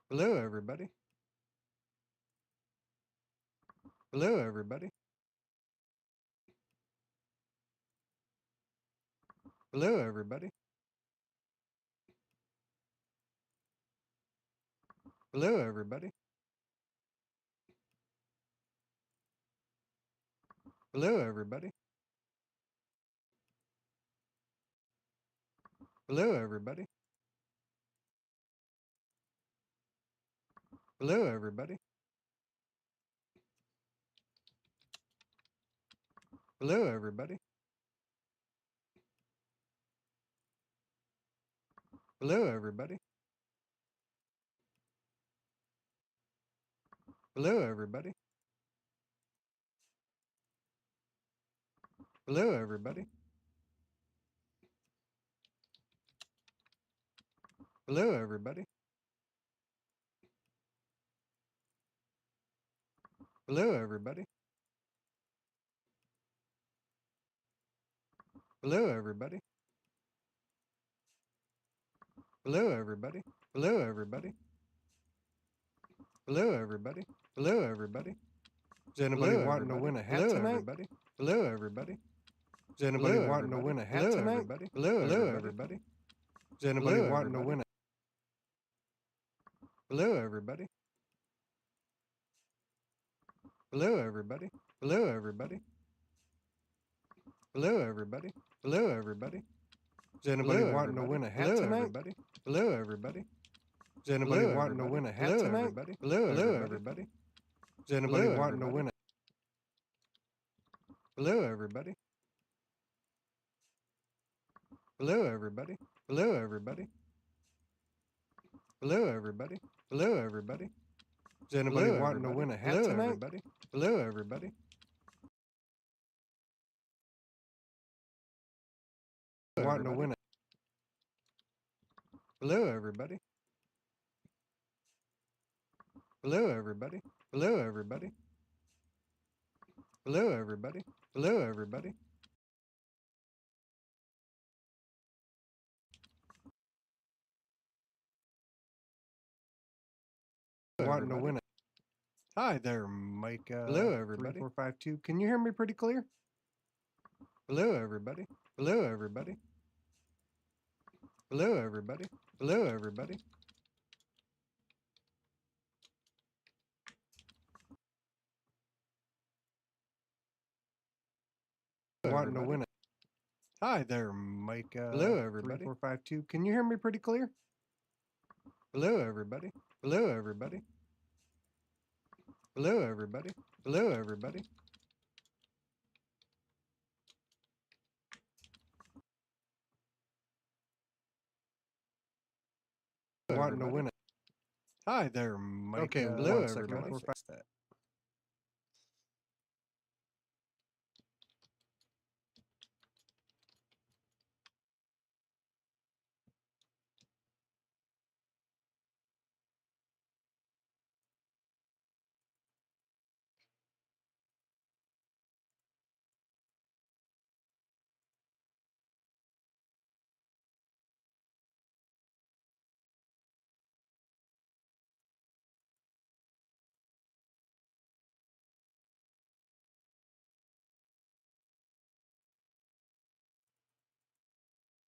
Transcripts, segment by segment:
Hello, everybody. Hello, everybody. Hello, everybody. Hello, everybody. Hello, everybody. Hello, everybody. Hello, everybody. Hello, everybody. Hello, everybody. Hello, everybody. Hello, everybody. Hello, everybody. Hello, everybody. Hello, everybody. Hello, everybody. Hello, everybody. Hello, everybody. Hello, everybody. Is anybody Hello, wanting to everybody. win a hat Hello, tonight? everybody. Hello, everybody. Is anybody Hello, wanting to everybody. win a hat Hello, tonight? everybody. Hello, Hello, everybody. Is anybody Hello, wanting to everybody. win a Hello, everybody. Hello, everybody. Hello, everybody. Hello, everybody. Hello, everybody. Is anybody Hello, wanting to everybody. win a hat Hello, tonight? everybody. Hello, everybody. Is anybody Hello, wanting to everybody. win a hat Hello, tonight? everybody. Hello, everybody. Is anybody Hello, wanting to everybody. win a Hello, everybody. Hello, everybody. Hello, everybody. Hello, everybody. Hello, everybody. Is anybody Hello, wanting to everybody. win a hat Hello, tonight? everybody. Hello, everybody. Wanting to win a Hello, everybody. Hello, everybody. Hello, everybody. Hello, everybody. Hello, everybody. wanting to win a Hi there, Mike Hello, everybody. 3452. Can you hear me pretty clear? Hello, everybody. Hello, everybody. Hello, everybody. Hello, everybody. Wanting to win a Hi there, Mike Hello, everybody. 3452. Can you hear me pretty clear? Hello, everybody. Hello, everybody. Hello, everybody. Hello, everybody. Wanting to win a Hi there, Mike. Okay, one hello, second. everybody. Let me fix that.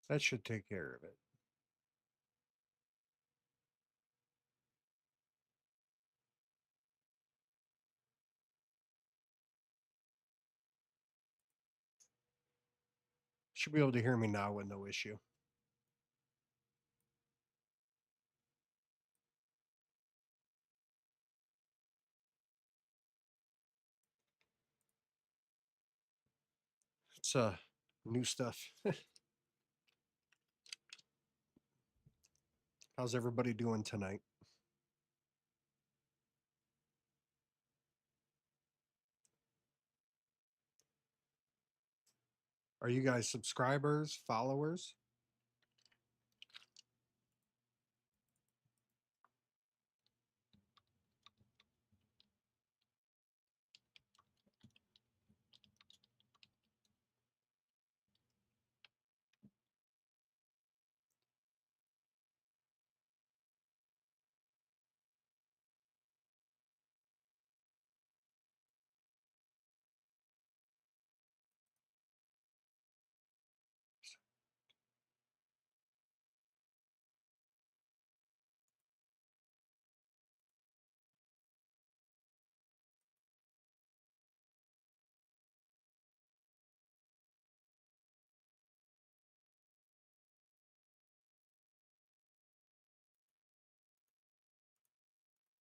That should take care of it. Should be able to hear me now with no issue. It's new stuff. How's everybody doing tonight? Are you guys subscribers, followers?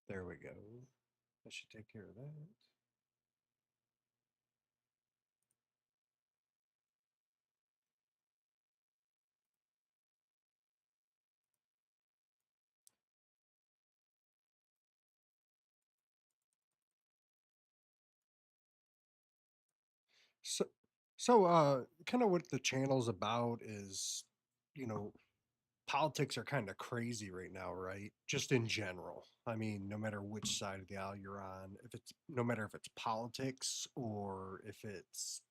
There we go. That should take care of that. So, kind of what the channel's about is, you know, politics are kind of crazy right now, right? Just in general. I mean, no matter which side of the aisle you're on, if it's no matter if it's politics or if it's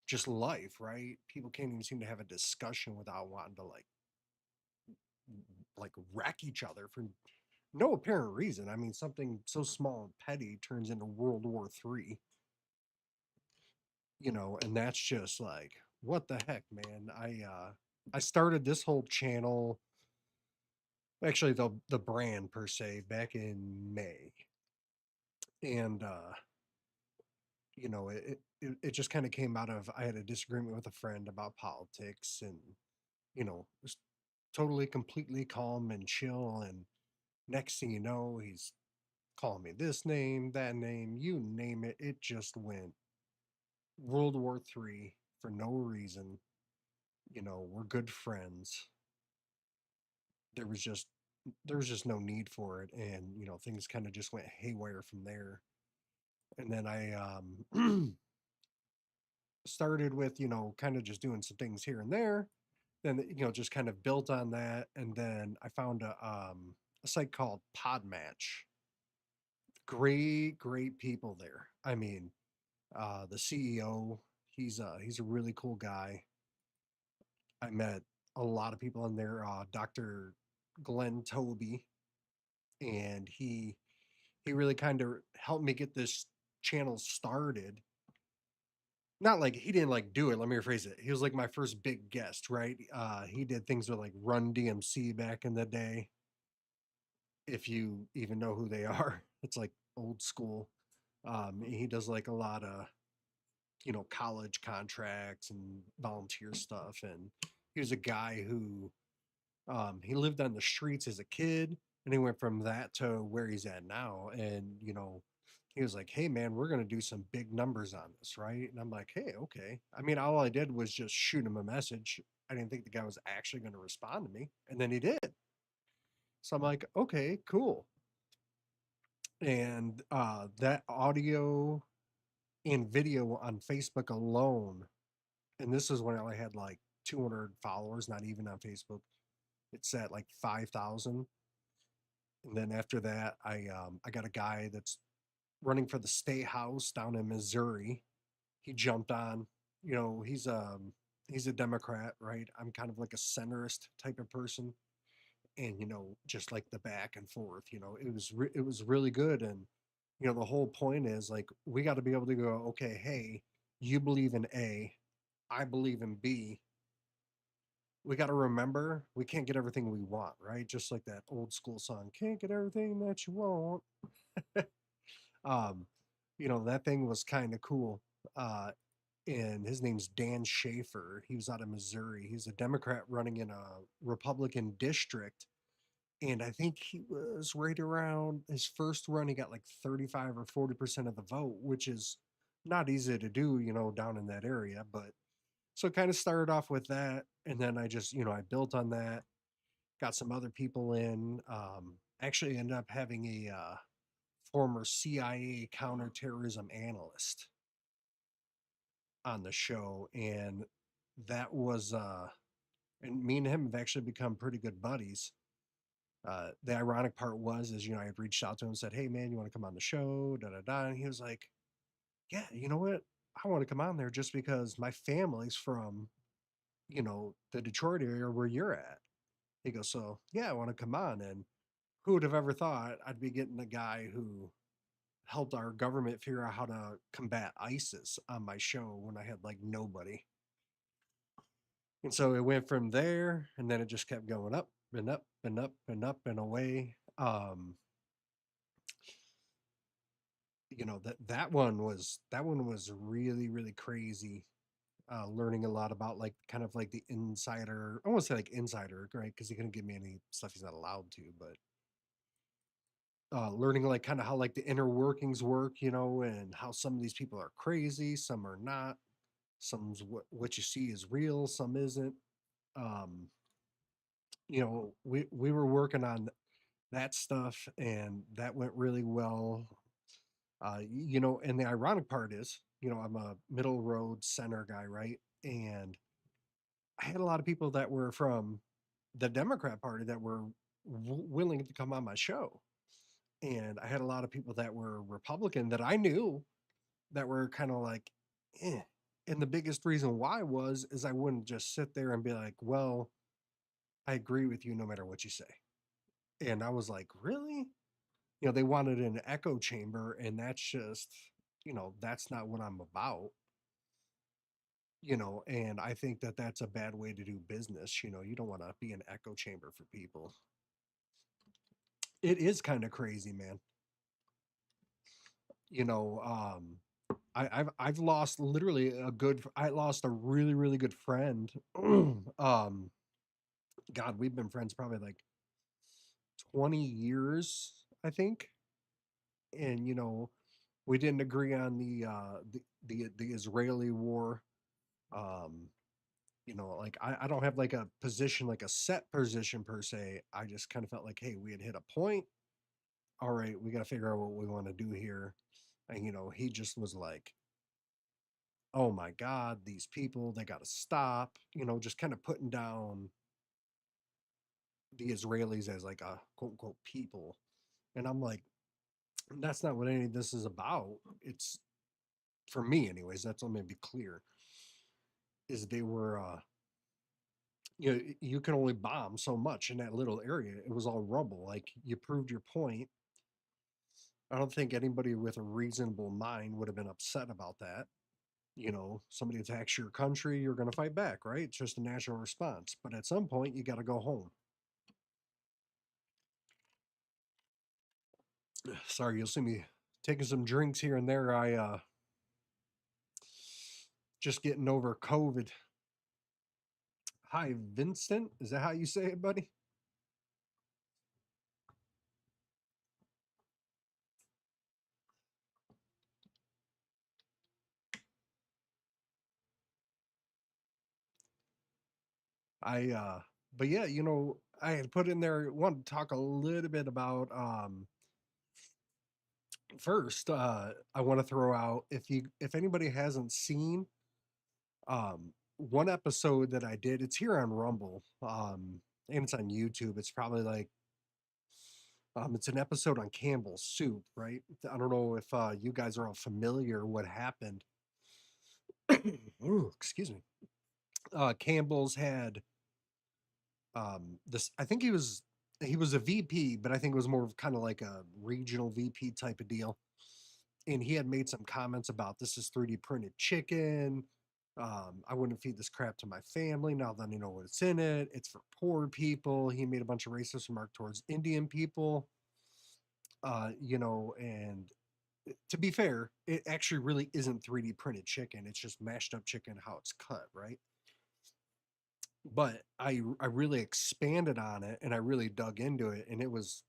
just life, right? People can't even seem to have a discussion without wanting to like wreck each other for no apparent reason. I mean, something so small and petty turns into World War III, and that's just like, what the heck, man? I started this whole channel, actually the brand per se, back in May. And it just kind of came out of, I had a disagreement with a friend about politics, and was totally completely calm and chill, and next thing you know, he's calling me this name, that name, you name it. It just went World War III for no reason. We're good friends. There was just no need for it, and things kind of just went haywire from there. And then I started with kind of just doing some things here and there. Then just kind of built on that, and then I found a site called Podmatch. Great people there. I mean, the CEO, he's a really cool guy. I met a lot of people in there. Dr. Glenn Toby, and he really kind of helped me get this channel started. Not like he didn't like do it. Let me rephrase it. He was like my first big guest, right? He did things with like Run DMC back in the day. If you even know who they are, it's like old school. He does like a lot of college contracts and volunteer stuff, and he was a guy who he lived on the streets as a kid, and he went from that to where he's at now. And he was like, "Hey, man, we're gonna do some big numbers on this, right?" And I'm like, "Hey, okay." I mean, all I did was just shoot him a message. I didn't think the guy was actually going to respond to me, and then he did. So I'm like, "Okay, cool." And that audio and video on Facebook alone, and this is when I only had like 200 followers, not even on Facebook. It's at like 5,000. And then after that, I got a guy that's running for the state house down in Missouri. He jumped on. He's a Democrat, right? I'm kind of like a centrist type of person, and just like the back and forth. It was really good. And the whole point is like, we got to be able to go, okay, hey, you believe in A, I believe in B. We got to remember we can't get everything we want, right? Just like that old school song, can't get everything that you want. um, that thing was kind of cool. Uh, and his name's Dan Schaefer. He was out of Missouri. He's a Democrat running in a Republican district. And I think he was right around his first run. He got like 35 or 40% of the vote, which is not easy to do, down in that area. But so kind of started off with that. And then I just, I built on that, got some other people in. Actually ended up having a former CIA counterterrorism analyst on the show. And that was, and me and him have actually become pretty good buddies. The ironic part was, is, I had reached out to him and said, "Hey man, you want to come on the show?" Da da da. And he was like, "Yeah, you know what? I want to come on there just because my family's from, the Detroit area where you're at." He goes, "So yeah, I want to come on." And who would have ever thought I'd be getting the guy who helped our government figure out how to combat ISIS on my show when I had like nobody. And so it went from there, and then it just kept going up and up and up and up and away. That one was really crazy. Learning a lot about like kind of like the insider. I won't say like insider, right? Because he couldn't give me any stuff he's not allowed to, but learning like kind of how like the inner workings work, and how some of these people are crazy, some are not. Some's what you see is real, some isn't. Um, we were working on that stuff, and that went really well. And the ironic part is, I'm a middle road center guy, right? And I had a lot of people that were from the Democrat Party that were willing to come on my show. And I had a lot of people that were Republican that I knew that were kind of like, eh. And the biggest reason why was is I wouldn't just sit there and be like, well, I agree with you no matter what you say. And I was like, really? They wanted an echo chamber, and that's just, that's not what I'm about. And I think that that's a bad way to do business. You don't want to be an echo chamber for people. It is kind of crazy, man. you know um I've lost literally I lost a really really good friend. God, we've been friends probably like 20 years, I think. And we didn't agree on the Israeli war. um like I don't have like a position, like a set position per se. I just kind of felt like, hey, we had hit a point. All right, we got to figure out what we want to do here. And he just was like, oh my God, these people, they got to stop, just kind of putting down the Israelis as like a quote unquote people. And I'm like, that's not what any of this is about. It's, for me anyways, that's, let me be clear, is they were you can only bomb so much in that little area. It was all rubble. Like, you proved your point. I don't think anybody with a reasonable mind would have been upset about that. Somebody attacks your country, you're going to fight back, right? It's just a natural response. But at some point, you got to go home. Sorry, you'll see me taking some drinks here and there. I just getting over COVID. Hi, Vincent. Is that how you say it, buddy? But yeah, I had put in there, wanted to talk a little bit about first, I want to throw out, if anybody hasn't seen one episode that I did, it's here on Rumble, and it's on YouTube. It's probably like it's an episode on Campbell's soup, right? I don't know if you guys are all familiar what happened. Ooh, excuse me. Campbell's had this, I think he was a VP, but I think it was more of kind of like a regional VP type of deal. And he had made some comments about, this is 3D printed chicken. I wouldn't feed this crap to my family now that I know what's in it. It's for poor people. He made a bunch of racist remarks towards Indian people. And to be fair, it actually really isn't 3D printed chicken. It's just mashed up chicken, how it's cut, right? But I really expanded on it, and I really dug into it, and it was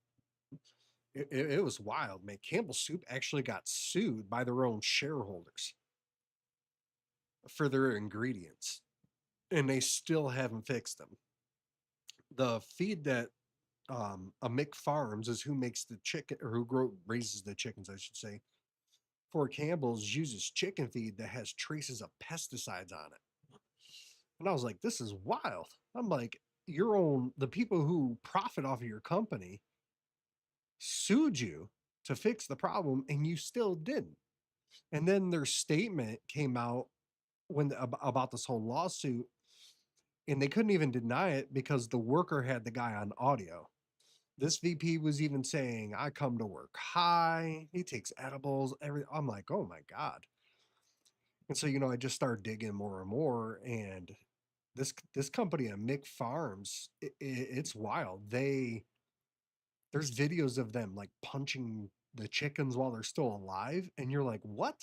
wild, man. Campbell Soup actually got sued by their own shareholders for their ingredients, and they still haven't fixed them. The feed that a Mick Farms is who makes the chicken, or raises the chickens, I should say, for Campbell's, uses chicken feed that has traces of pesticides on it. And I was like, this is wild. I'm like, the people who profit off of your company sued you to fix the problem, and you still didn't. And then their statement came out about this whole lawsuit, and they couldn't even deny it because the worker had the guy on audio. This VP was even saying, I come to work high, he takes edibles, everything. I'm like, oh my God. And so, I just started digging more and more. And this company at Mick Farms, it's wild. There's videos of them like punching the chickens while they're still alive, and you're like, what?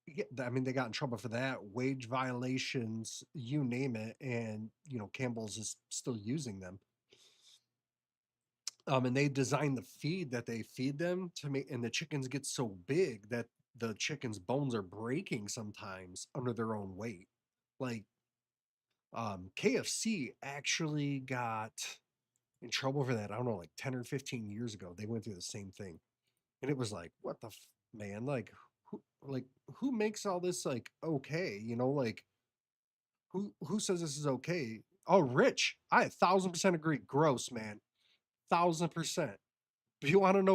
Yeah, I mean, they got in trouble for that, wage violations, you name it, and Campbell's is still using them. And they design the feed that they feed them to make, and the chickens get so big that the chickens' bones are breaking sometimes under their own weight. Like, KFC actually got in trouble for that. I don't know, like 10 or 15 years ago. They went through the same thing. And it was like, what the man? Like who makes all this like okay? Like who says this is okay? Oh, Rich. I 1,000% agree. Gross, man. 1,000%. But you want to know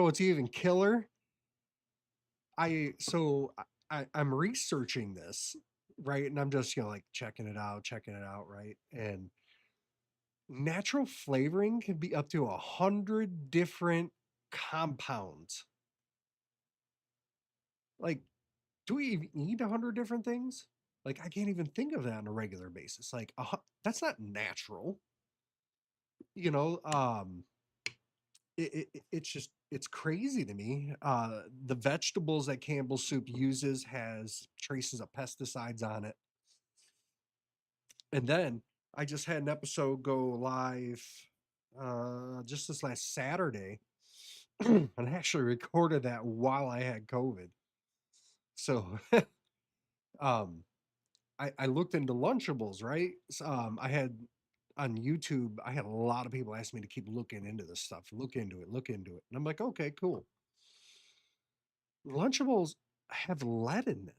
what's even killer? I'm researching this, right? And I'm just, like checking it out, right? And natural flavoring can be up to 100 different compounds. Like, do we even need 100 different things? Like, I can't even think of that on a regular basis. Like, that's not natural. You know, it's just it's crazy to me. The vegetables that Campbell Soup uses has traces of pesticides on it. And then I just had an episode go live just this last Saturday, and I actually recorded that while I had COVID. So um I looked into Lunchables, right? I had on YouTube, I had a lot of people ask me to keep looking into this stuff, look into it, look into it. And I'm like, okay, cool. Lunchables have lead in them.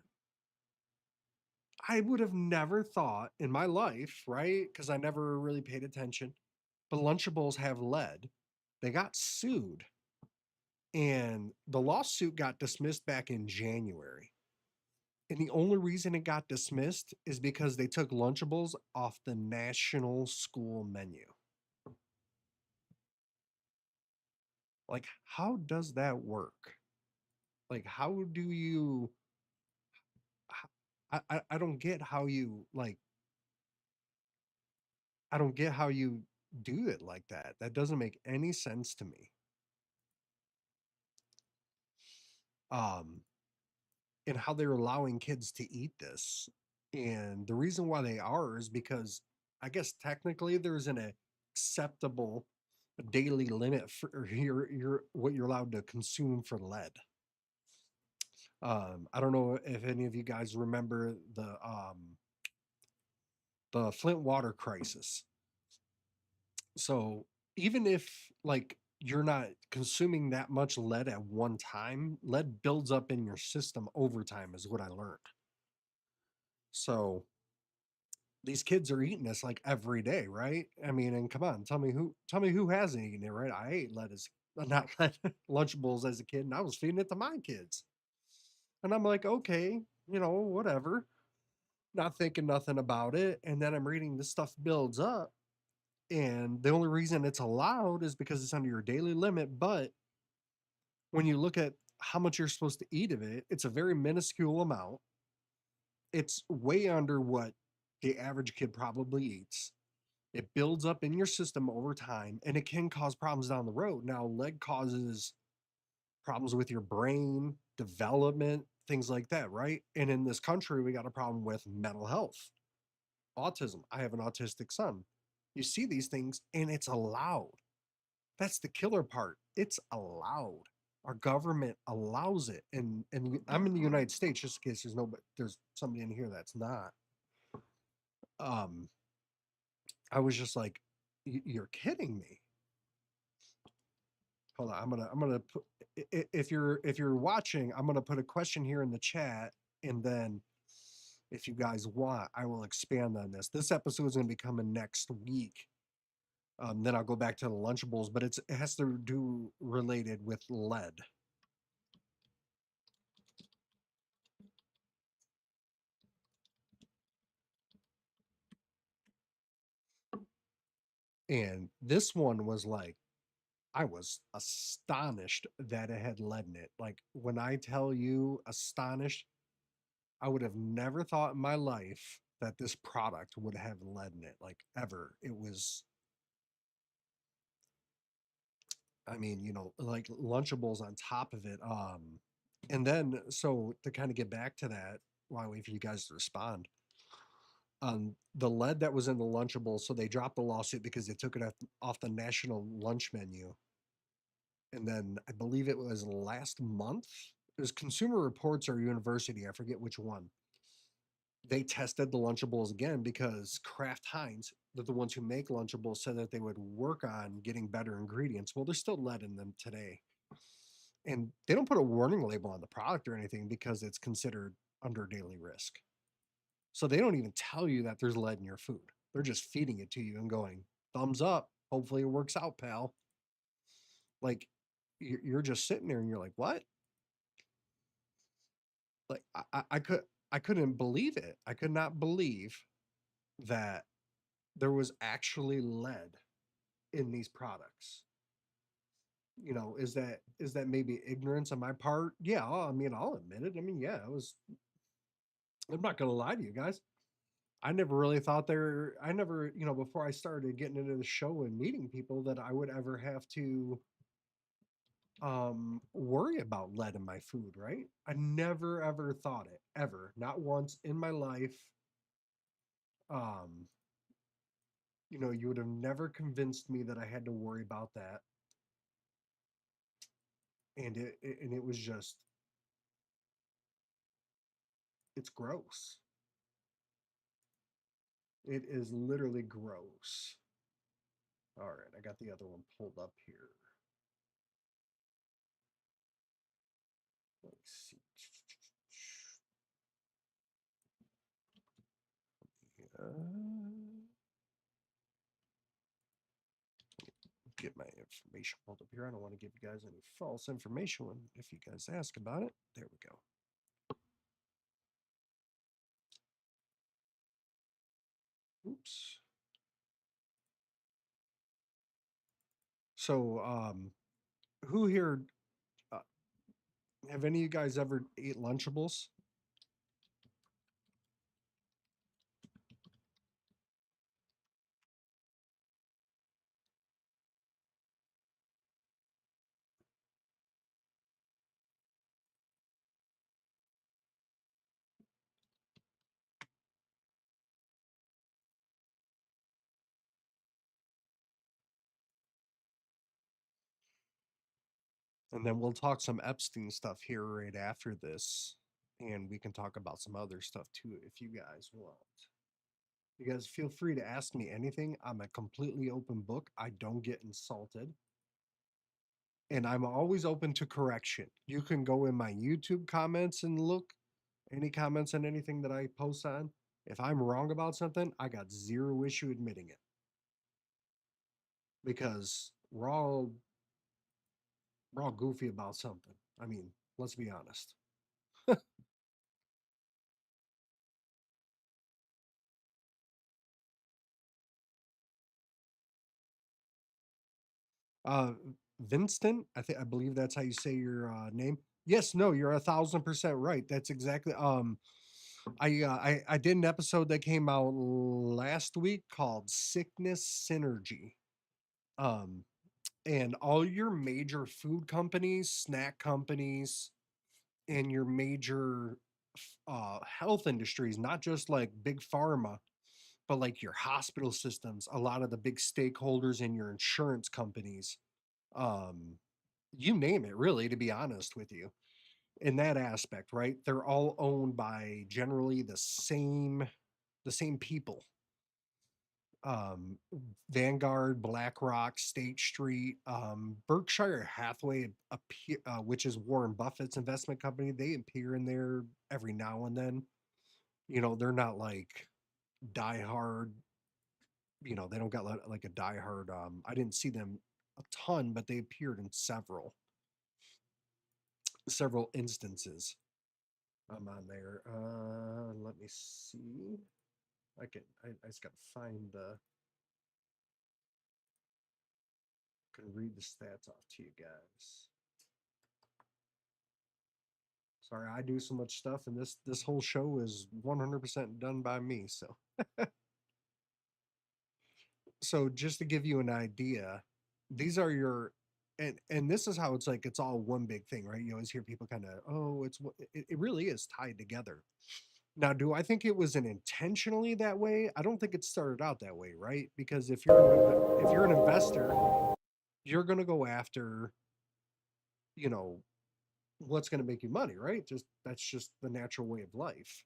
I would have never thought in my life, right? Because I never really paid attention. But Lunchables have lead. They got sued, and the lawsuit got dismissed back in January. And the only reason it got dismissed is because they took Lunchables off the national school menu. Like, how does that work? Like, how do you? I don't get how you like. I don't get how you do it like that. That doesn't make any sense to me. Um, and how they're allowing kids to eat this. And the reason why they are is because I guess technically there's an acceptable daily limit for your what you're allowed to consume for lead. I don't know if any of you guys remember the Flint water crisis. So even if like you're not consuming that much lead at one time, lead builds up in your system over time, is what I learned. So these kids are eating this like every day, right? I mean, and come on, tell me who hasn't eaten it, right? I ate lettuce, not lead, Lunchables as a kid, and I was feeding it to my kids. And I'm like, okay, whatever. Not thinking nothing about it. And then I'm reading this stuff builds up. And the only reason it's allowed is because it's under your daily limit. But when you look at how much you're supposed to eat of it, it's a very minuscule amount. It's way under what the average kid probably eats. It builds up in your system over time and it can cause problems down the road. Now, lead causes problems with your brain, development, things like that, right? And in this country, we got a problem with mental health, autism. I have an autistic son. You see these things and it's allowed. That's the killer part. It's allowed. Our government allows it. And I'm in the United States, just in case there's somebody in here that's not. Um, I was just like, you're kidding me. Hold on, I'm gonna put if you're watching, I'm gonna put a question here in the chat, and then if you guys want, I will expand on this. This episode is gonna be coming next week. Then I'll go back to the Lunchables, but it has to do related with lead. And this one was like, I was astonished that it had lead in it. Like when I tell you astonished, I would have never thought in my life that this product would have lead in it, like ever. It was, I mean, like Lunchables on top of it. And then so to kind of get back to that, while I wait for you guys to respond, The lead that was in the Lunchables, so they dropped the lawsuit because they took it off the national lunch menu. And then I believe it was last month. It was Consumer Reports or University, I forget which one. They tested the Lunchables again because Kraft Heinz, they're the ones who make Lunchables, said that they would work on getting better ingredients. Well, there's still lead in them today. And they don't put a warning label on the product or anything because it's considered under daily risk. So they don't even tell you that there's lead in your food. They're just feeding it to you and going, thumbs up. Hopefully it works out, pal. Like you're just sitting there and you're like, what? Like I couldn't believe it. I could not believe that there was actually lead in these products. Is that maybe ignorance on my part? Yeah, I mean, I'll admit it. I mean, yeah, it was. I'm not gonna lie to you guys. I never really thought there. I never, before I started getting into the show and meeting people, that I would ever have to worry about lead in my food. Right? I never ever thought it ever, not once in my life. Um, you would have never convinced me that I had to worry about that, and it was just, it's gross. It is literally gross. All right, I got the other one pulled up here. Let's see. Get my information pulled up here. I don't want to give you guys any false information if you guys ask about it. There we go. Oops. So, who here, uh, have any of you guys ever ate Lunchables? And then we'll talk some Epstein stuff here right after this. And we can talk about some other stuff too if you guys want. You guys feel free to ask me anything. I'm a completely open book. I don't get insulted. And I'm always open to correction. You can go in my YouTube comments and look any comments on anything that I post on. If I'm wrong about something, I got zero issue admitting it. Because we're all goofy about something. I mean, let's be honest. Uh, Vinston, I believe that's how you say your name. Yes, no, you're 1,000% right. That's exactly. I did an episode that came out last week called Sickness Synergy. Um, and all your major food companies, snack companies, and your major health industries, not just like big pharma, but like your hospital systems, a lot of the big stakeholders in your insurance companies, um, you name it, really, to be honest with you, in that aspect, right? They're all owned by generally the same people. Um, Vanguard, BlackRock, State Street, Berkshire Hathaway, which is Warren Buffett's investment company. They appear in there every now and then. They're not like diehard. They don't got like a diehard. I didn't see them a ton, but they appeared in several instances. I'm on there. Let me see. I just gotta find the. Can read the stats off to you guys. Sorry, I do so much stuff, and this whole show is 100% done by me. So just to give you an idea, these are your, and this is how it's like it's all one big thing, right? You always hear people kind of, oh, it really is tied together. Now, do I think it was an intentionally that way? I don't think it started out that way, right? Because if you're an investor, you're going to go after, you know, what's going to make you money, right? Just that's just the natural way of life.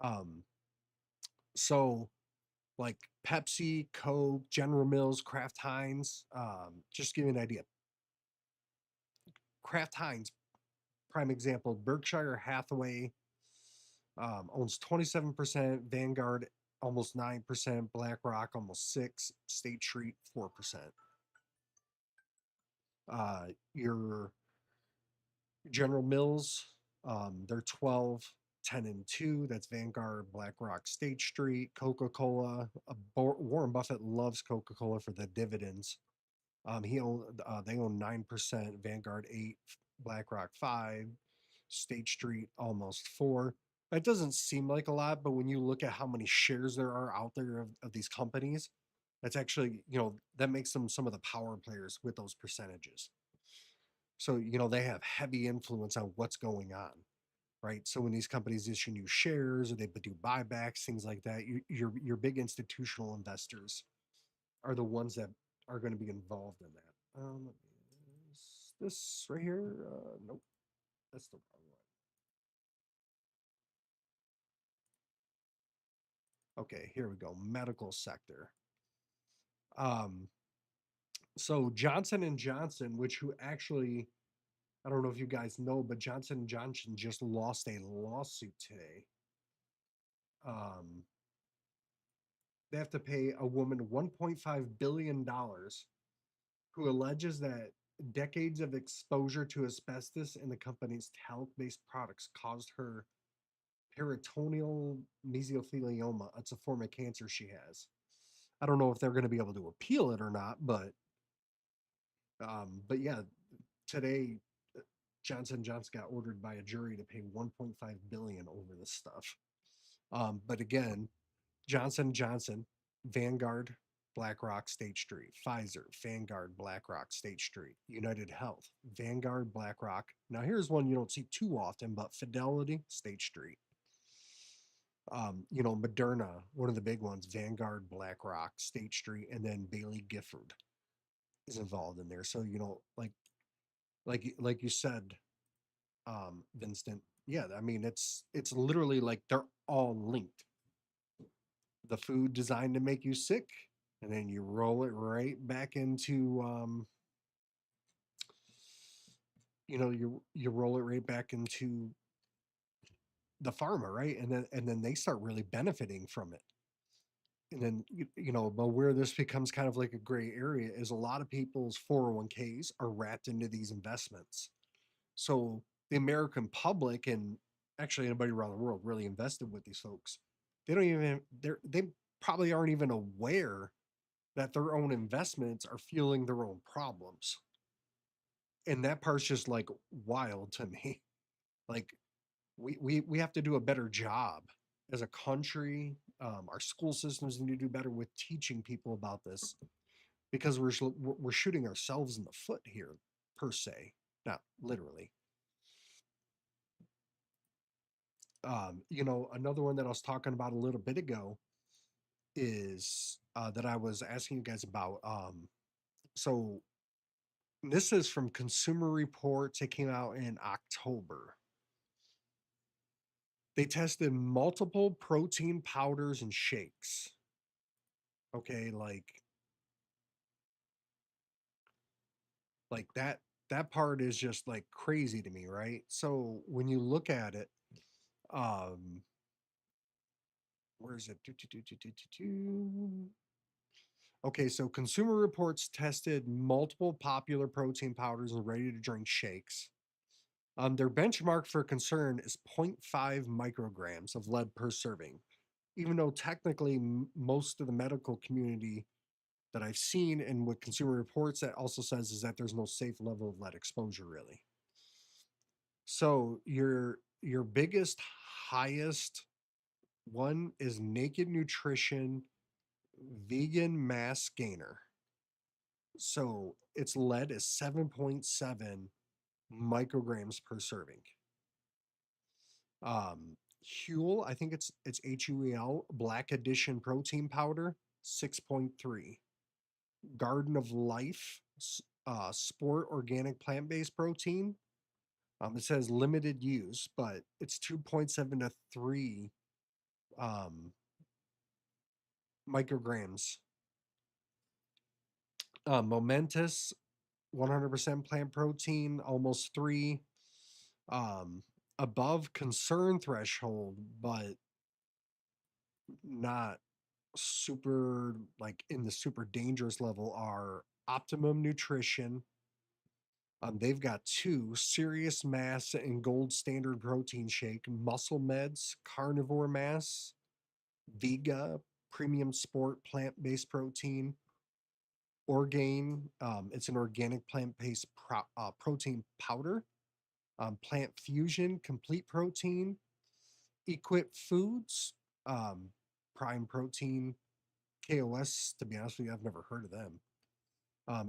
Um, so like Pepsi, Coke, General Mills, Kraft Heinz, just to give you an idea. Kraft Heinz, prime example, Berkshire Hathaway owns 27%, Vanguard almost 9%, BlackRock almost 6, State Street 4%. Your General Mills, they're 12, 10 and 2. That's Vanguard, BlackRock, State Street, Coca-Cola. Warren Buffett loves Coca-Cola for the dividends. They own 9%, Vanguard 8, BlackRock 5, State Street almost 4. That doesn't seem like a lot, but when you look at how many shares there are out there of these companies, that's actually, that makes them some of the power players with those percentages. So, they have heavy influence on what's going on, right? So when these companies issue new shares or they do buybacks, things like that, your big institutional investors are the ones that are going to be involved in that. Is this right here? Nope, that's the wrong one. Okay, here we go. Medical sector. Um, so Johnson and Johnson, which who actually, I don't know if you guys know, but Johnson and Johnson just lost a lawsuit today. Um, they have to pay a woman $1.5 billion who alleges that decades of exposure to asbestos in the company's talc-based products caused her peritoneal mesothelioma. It's a form of cancer she has. I don't know if they're going to be able to appeal it or not, but yeah, today Johnson Johnson got ordered by a jury to pay 1.5 billion over this stuff. But again, Johnson Johnson, Vanguard, BlackRock, State Street, Pfizer, Vanguard, BlackRock, State Street, United Health, Vanguard, BlackRock. Now here's one you don't see too often, but Fidelity, State Street. Moderna, one of the big ones, Vanguard, BlackRock, State Street, and then Bailey Gifford is involved in there. So, like you said, Vincent, yeah, I mean it's literally like they're all linked. The food designed to make you sick, and then you roll it right back into you roll it right back into the pharma, right? And then they start really benefiting from it. And then but where this becomes kind of like a gray area is a lot of people's 401ks are wrapped into these investments. So the American public and actually anybody around the world really invested with these folks. They probably aren't even aware that their own investments are fueling their own problems. And that part's just like wild to me. Like we have to do a better job as a country. Our school systems need to do better with teaching people about this because we're shooting ourselves in the foot here, per se, not literally. Another one that I was talking about a little bit ago is that I was asking you guys about. So this is from Consumer Reports. It came out in October. They tested multiple protein powders and shakes. Okay, like that part is just like crazy to me, right? So when you look at it, um, where is it? Okay, so Consumer Reports tested multiple popular protein powders and ready to drink shakes. Their benchmark for concern is zero point 0.5 micrograms of lead per serving, even though technically most of the medical community that I've seen and what Consumer Reports that also says is that there's no safe level of lead exposure really. So your biggest, highest one is Naked Nutrition Vegan Mass Gainer. So its lead is 7.7 micrograms per serving. Um, Huel, I think it's HUEL, Black Edition protein powder, 6.3. Garden of Life, Sport Organic Plant-Based Protein. It says limited use, but it's 2.7 to 3 um, micrograms. Momentous, 100% plant protein, almost 3. Um, Above concern threshold, but not super like in the super dangerous level are Optimum Nutrition. They've got 2 Serious Mass and Gold Standard Protein Shake, Muscle Meds, Carnivore Mass, Vega, Premium Sport Plant-Based Protein, Orgain. It's an organic plant-based protein powder. Plant Fusion Complete Protein, Equip Foods, Prime Protein, KOS. To be honest with you, I've never heard of them.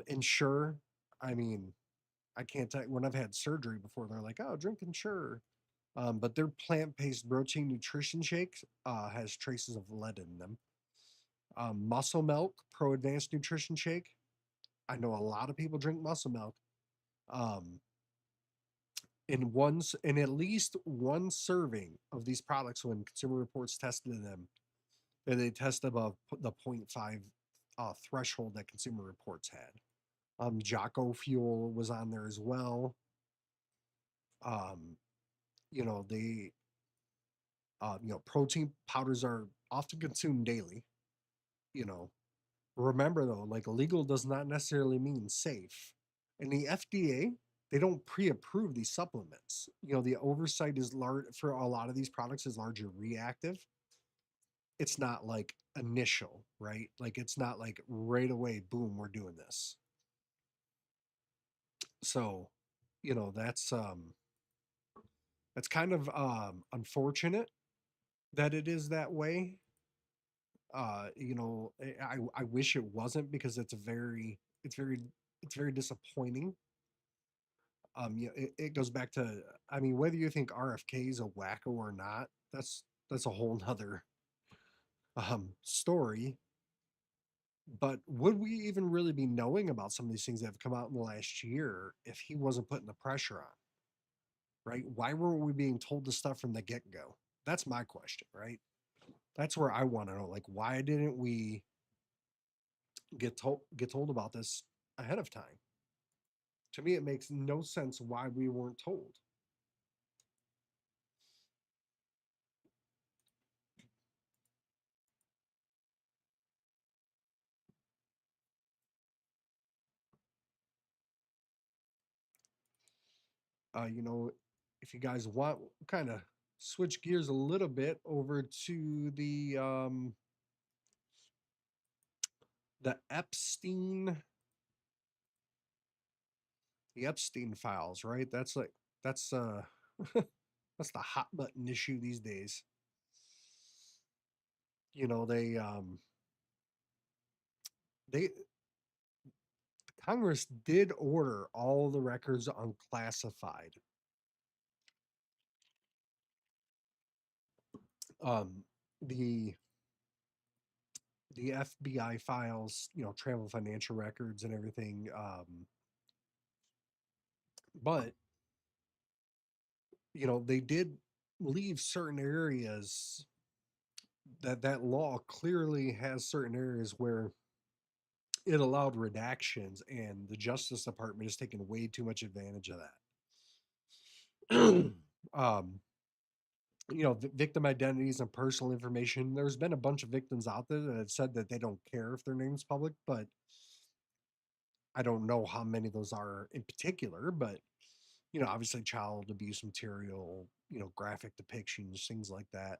Ensure. I mean, I can't tell. When I've had surgery before, they're like, "Oh, drink Ensure," but their plant-based protein nutrition shake has traces of lead in them. Muscle Milk Pro Advanced Nutrition Shake. I know a lot of people drink Muscle Milk. Um, in at least one serving of these products, when Consumer Reports tested them, and they test above the 0.5 threshold that Consumer Reports had. Jocko Fuel was on there as well. Um, you know, protein powders are often consumed daily. You know, remember though, like legal does not necessarily mean safe. And the FDA, they don't pre-approve these supplements. The oversight is large for a lot of these products is largely reactive. It's not like initial, right? Like it's not like right away, boom, we're doing this. So, that's kind of unfortunate that it is that way. I wish it wasn't because it's very disappointing. It goes back to, I mean, whether you think RFK is a wacko or not, that's a whole nother story. But would we even really be knowing about some of these things that have come out in the last year if he wasn't putting the pressure on? Right? Why weren't we being told this stuff from the get-go? That's my question, right? That's where I want to know. Like, why didn't we get told about this ahead of time? To me, it makes no sense why we weren't told. You know, if you guys want, kind of switch gears a little bit over to the Epstein files, right? That's that's the hot button issue these days. You know, they Congress did order all the records unclassified. Um, the the FBI files, travel financial records and everything. But they did leave certain areas that law clearly has certain areas where it allowed redactions, and the Justice Department has taken way too much advantage of that. um, victim identities and personal information. There's been a bunch of victims out there that have said that they don't care if their name's public, but I don't know how many of those are in particular. But obviously child abuse material, graphic depictions, things like that.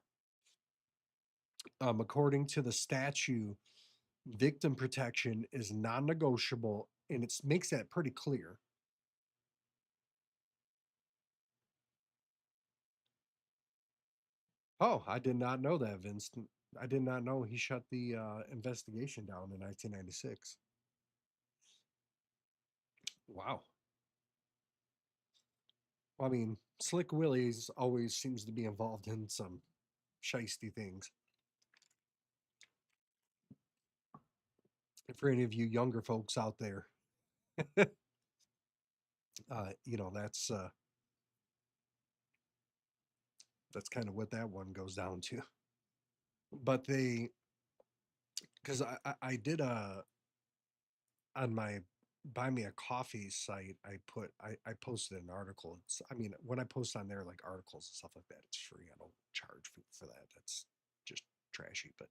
According to the statute, victim protection is non-negotiable, and it makes that pretty clear. Oh, I did not know that, Vince. I did not know he shut the investigation down in 1996. Wow. Well, I mean, Slick Willie's always seems to be involved in some shiesty things. For any of you younger folks out there, that's kind of what that one goes down to. But because I did on my buy me a coffee site, I posted an article. When I post on there like articles and stuff like that, it's free. I don't charge for that. That's just trashy. But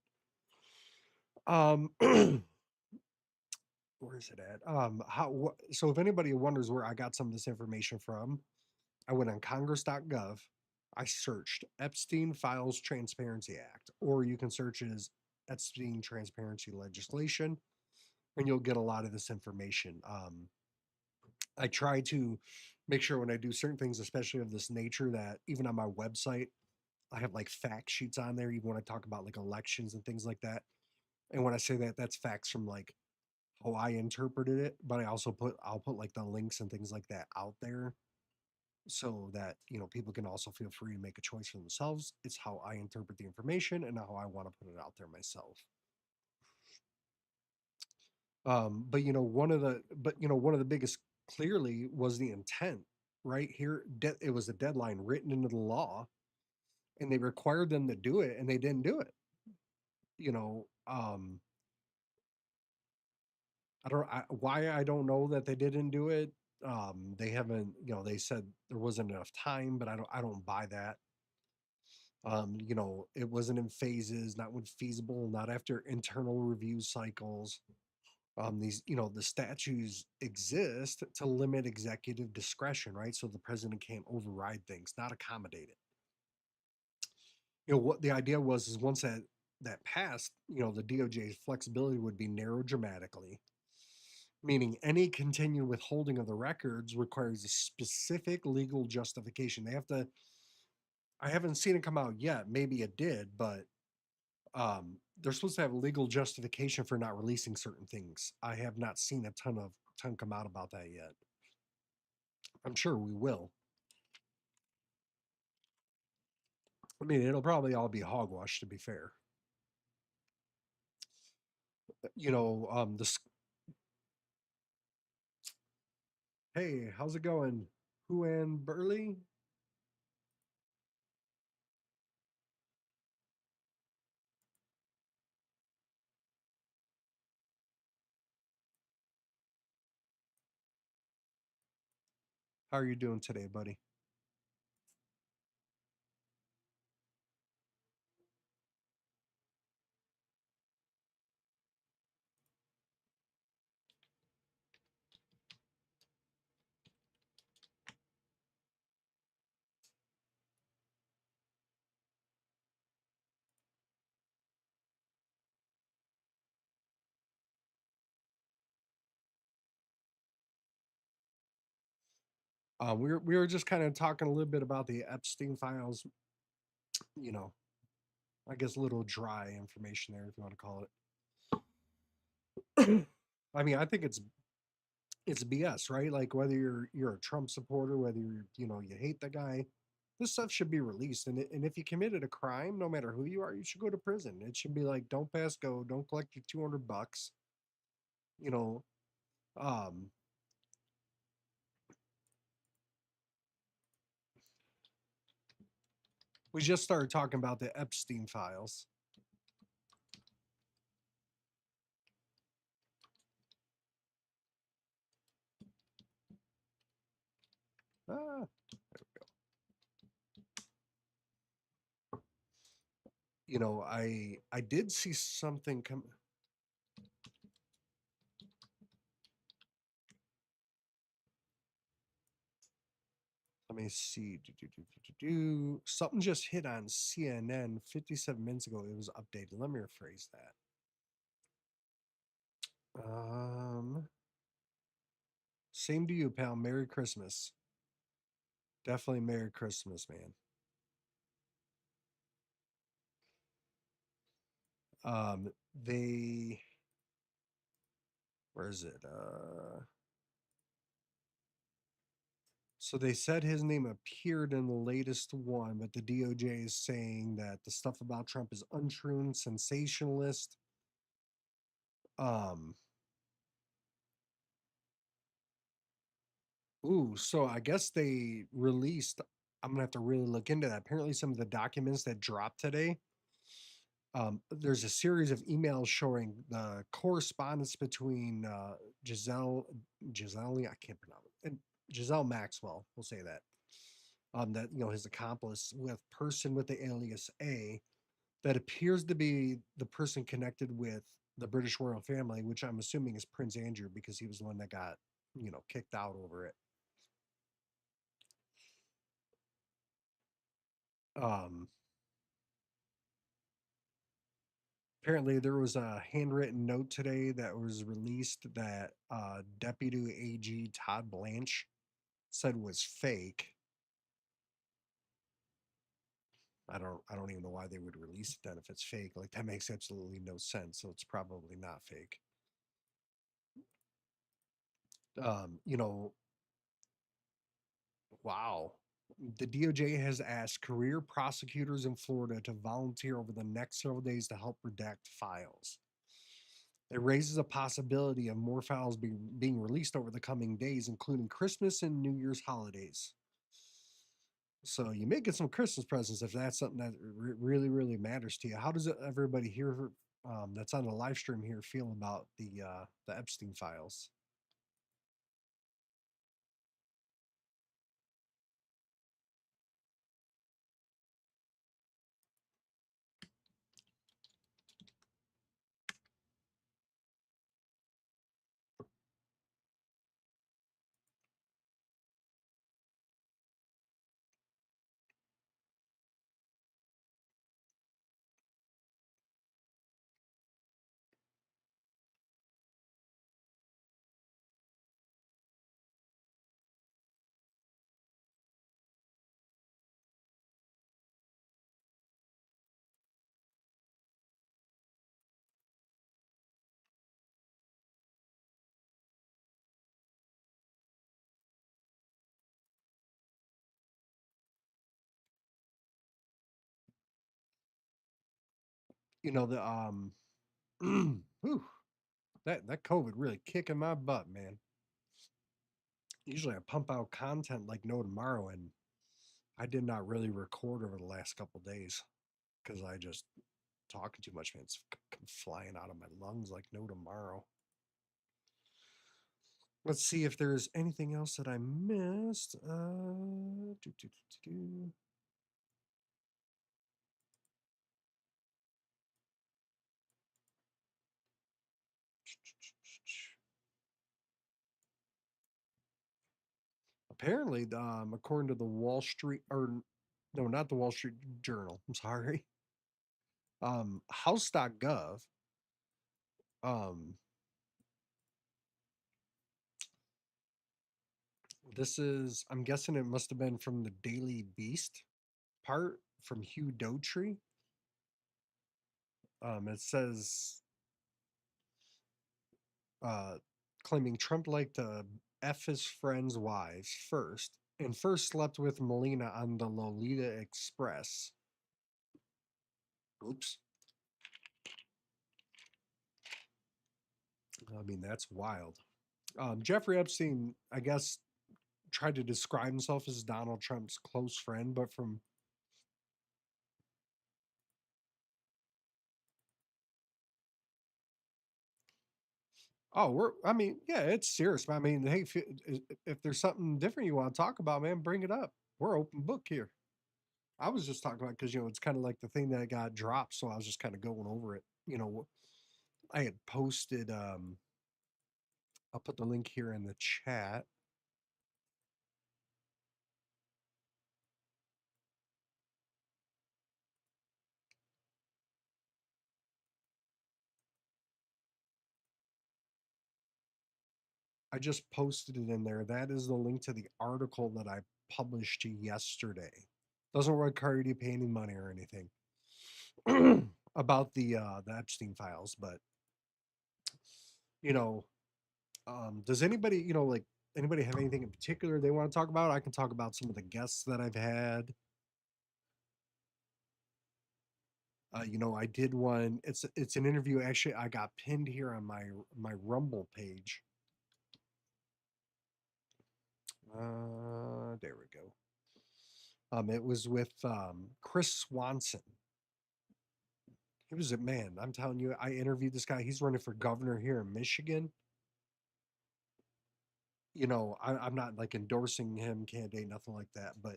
where is it at? So if anybody wonders where I got some of this information from, I went on congress.gov. I searched Epstein Files Transparency Act, or you can search it as Epstein Transparency Legislation, and you'll get a lot of this information. I try to make sure when I do certain things, especially of this nature, that even on my website, I have like fact sheets on there, even when I talk about like elections and things like that. And when I say that, that's facts from like how I interpreted it, but I'll put like the links and things like that out there so that people can also feel free to make a choice for themselves. It's how I interpret the information and how I want to put it out there myself. One of the biggest clearly was the intent. Right here, it was a deadline written into the law, and they required them to do it, and they didn't do it. You know, why I don't know that they didn't do it. They haven't. They said there wasn't enough time, but I don't buy that. It wasn't in phases, not when feasible, not after internal review cycles. The statutes exist to limit executive discretion, right? So the president can't override things, not accommodate it. What the idea was is once that passed, the DOJ's flexibility would be narrowed dramatically, meaning any continued withholding of the records requires a specific legal justification. They have to. I haven't seen it come out yet. Maybe it did, but they're supposed to have legal justification for not releasing certain things. I have not seen a ton come out about that yet. I'm sure we will. It'll probably all be hogwash, to be fair. This. Hey, how's it going, Huan Burley? How are you doing today, buddy? We were just kind of talking a little bit about the Epstein files. You know, I guess a little dry information there, if you want to call it. I think it's BS, right? Like whether you're a Trump supporter, whether you hate the guy, this stuff should be released. And if you committed a crime, no matter who you are, you should go to prison. It should be like, don't pass go, don't collect your $200. You know, um, we just started talking about the Epstein files. There we go. I did see something come. Let me see. Something just hit on CNN 57 minutes ago. It was updated. Let me rephrase that. Same to you, pal. Merry Christmas. Definitely Merry Christmas, man. They where is it? So they said his name appeared in the latest one, but the DOJ is saying that the stuff about Trump is untrue and sensationalist. Um, so I guess they released. I'm gonna have to really look into that. Apparently, some of the documents that dropped today. There's a series of emails showing the correspondence between Giselle, I can't pronounce it, and Giselle Maxwell. We'll say that. That his accomplice with person with the alias A, that appears to be the person connected with the British royal family, which I'm assuming is Prince Andrew because he was the one that got kicked out over it. Um, Apparently, there was a handwritten note today that was released that Deputy AG Todd Blanche said was fake. I don't even know why they would release it then if it's fake. Like that makes absolutely no sense. So it's probably not fake. Um, you know, wow. The DOJ has asked career prosecutors in Florida to volunteer over the next several days to help redact files. It raises a possibility of more files being released over the coming days, including Christmas and New Year's holidays. So you may get some Christmas presents if that's something that really, really matters to you. How does everybody here that's on the live stream here feel about the Epstein files? The whew, that COVID really kicking my butt, man. Usually I pump out content like no tomorrow, and I did not really record over the last couple days because I just talking too much, man. It's flying out of my lungs like no tomorrow. Let's see if there's anything else that I missed. Apparently, according to the Wall Street, or no, not the Wall Street Journal. I'm sorry. House.gov. Um, this is, I'm guessing it must have been from the Daily Beast part from Hugh Dotree. It says, uh, claiming Trump liked to F his friends' wives first and first slept with Melina on the Lolita Express. Oops. I mean, that's wild. Jeffrey Epstein, I guess, tried to describe himself as Donald Trump's close friend, but from I mean, yeah, it's serious. I mean, hey, if there's something different you want to talk about, man, bring it up. We're open book here. I was just talking about because it's kind of like the thing that got dropped, so I was just kind of going over it. I had posted. I'll put the link here in the chat. I just posted it in there. That is the link to the article that I published yesterday. Doesn't require you to pay any money or anything about the Epstein files, but you know, does anybody like anybody have anything in particular they want to talk about? I can talk about some of the guests that I've had. I did one. It's an interview. Actually, I got pinned here on my Rumble page. There we go. It was with Chris Swanson. He was a man. I'm telling you, I interviewed this guy. He's running for governor here in Michigan. I'm not like endorsing him, candidate, nothing like that, but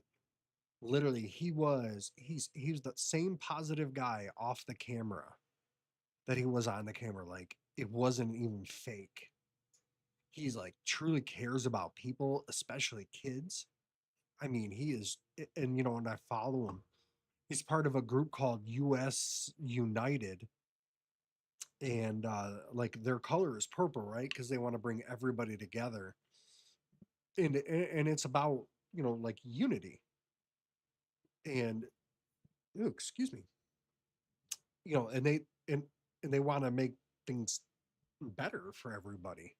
literally he's the same positive guy off the camera that he was on the camera. Like it wasn't even fake. He's like truly cares about people, especially kids. I mean, he is, and and I follow him. He's part of a group called US United, and like their color is purple, right? Because they want to bring everybody together, and it's about like unity and ooh, excuse me, and they want to make things better for everybody.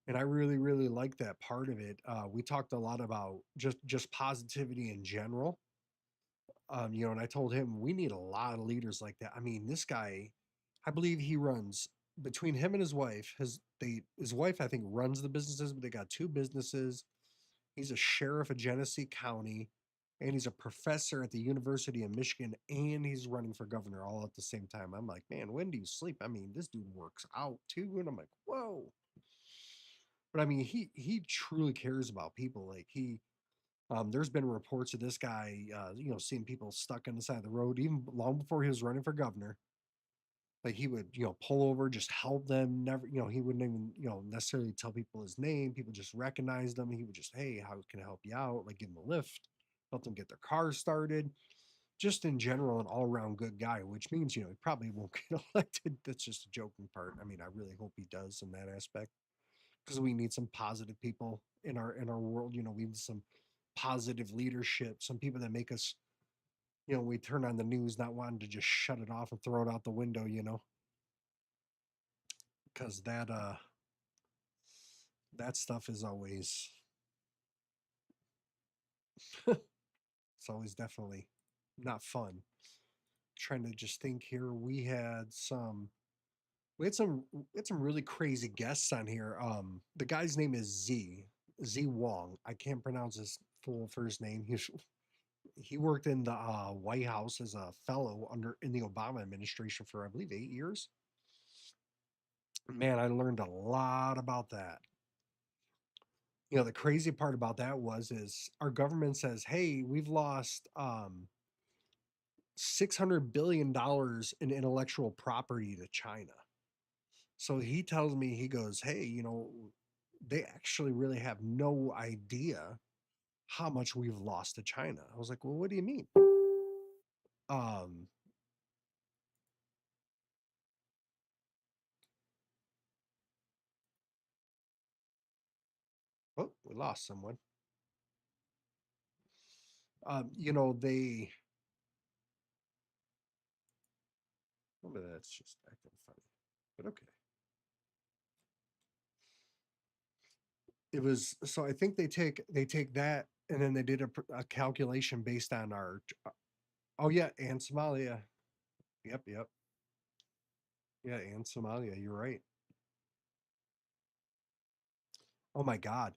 And I really, really like that part of it. We talked a lot about just positivity in general. And I told him we need a lot of leaders like that. I mean, this guy, I believe he runs between him and his wife. His wife I think runs the businesses, but they got two businesses. He's a sheriff of Genesee County, and he's a professor at the University of Michigan, and he's running for governor all at the same time. I'm like, man, when do you sleep? I mean, this dude works out too, and I'm like, whoa. But I mean, he truly cares about people. Like there's been reports of this guy, seeing people stuck on the side of the road, even long before he was running for governor. Like he would, pull over, just help them. Never, he wouldn't even, necessarily tell people his name. People just recognized him. He would just, hey, how can I help you out? Like give them a lift, help them get their car started. Just in general, an all-around good guy, which means, he probably won't get elected. That's just a joking part. I mean, I really hope he does in that aspect because we need some positive people in our world. We need some positive leadership, some people that make us, we turn on the news not wanting to just shut it off and throw it out the window, because that stuff is always it's always definitely not fun. Trying to just think here. We had some really crazy guests on here. The guy's name is Z Wong. I can't pronounce his full first name. He worked in the White House as a fellow in the Obama administration for I believe 8 years. Man, I learned a lot about that. The crazy part about that is our government says, hey, we've lost $600 billion in intellectual property to China. So he tells me, he goes, hey, they actually really have no idea how much we've lost to China. I was like, well, what do you mean? Um, oh, we lost someone. They, maybe that's just acting funny, but okay. It was, so I think they take that and then they did a calculation based on our, oh yeah, and Somalia. Yep, yep. Yeah, and Somalia, you're right. Oh my God.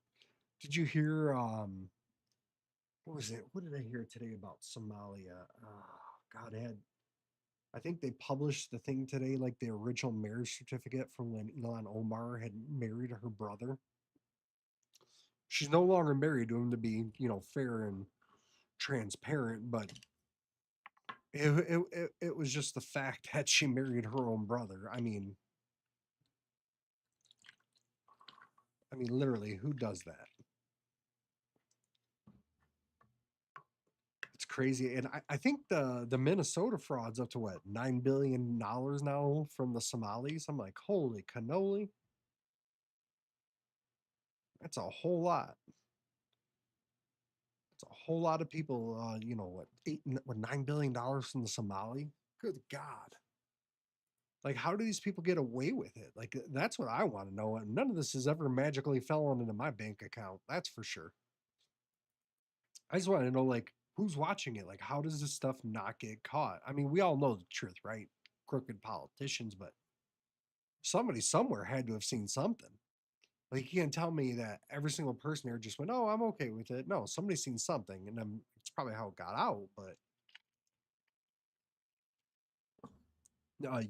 Did you hear what was it? What did I hear today about Somalia? Oh God, I think they published the thing today, like the original marriage certificate from when Elon Omar had married her brother. She's no longer married to him to be, fair and transparent, but it was just the fact that she married her own brother. I mean, literally, who does that? It's crazy. And I think the Minnesota fraud's up to what, $9 billion now from the Somalis. I'm like, holy cannoli. That's a whole lot. It's a whole lot of people. What $9 billion from the Somali? Good God. Like, how do these people get away with it? Like, that's what I want to know. And none of this has ever magically fallen into my bank account. That's for sure. I just want to know, like, who's watching it? Like, how does this stuff not get caught? I mean, we all know the truth, right? Crooked politicians, but somebody somewhere had to have seen something. Like, you can't tell me that every single person there just went, "Oh, I'm okay with it." No, somebody's seen something, and it's probably how it got out. But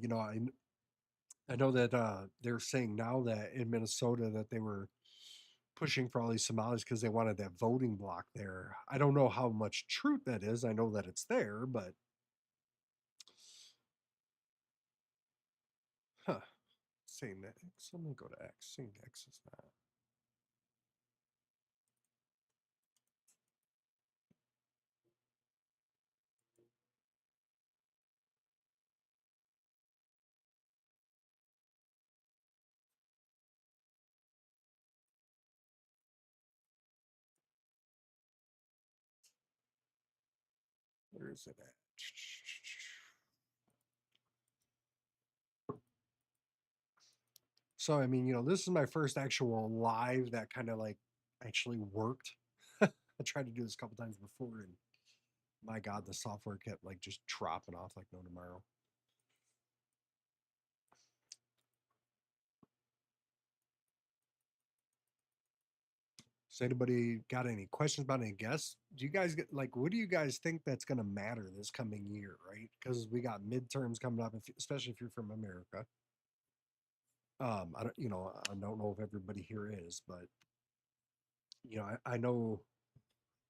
you know, I know that they're saying now that in Minnesota that they were pushing for all these Somalis because they wanted that voting block there. I don't know how much truth that is. I know that it's there, but huh. Saying that X. Let me go to X. Saying X is not. Where is it at? So I mean, this is my first actual live that kind of like actually worked. I tried to do this a couple times before, and my God, the software kept like just dropping off like no tomorrow. So anybody got any questions about any guests? Do you guys get like what do you guys think that's going to matter this coming year, right? Because we got midterms coming up, especially if you're from America. I don't know if everybody here is, but I know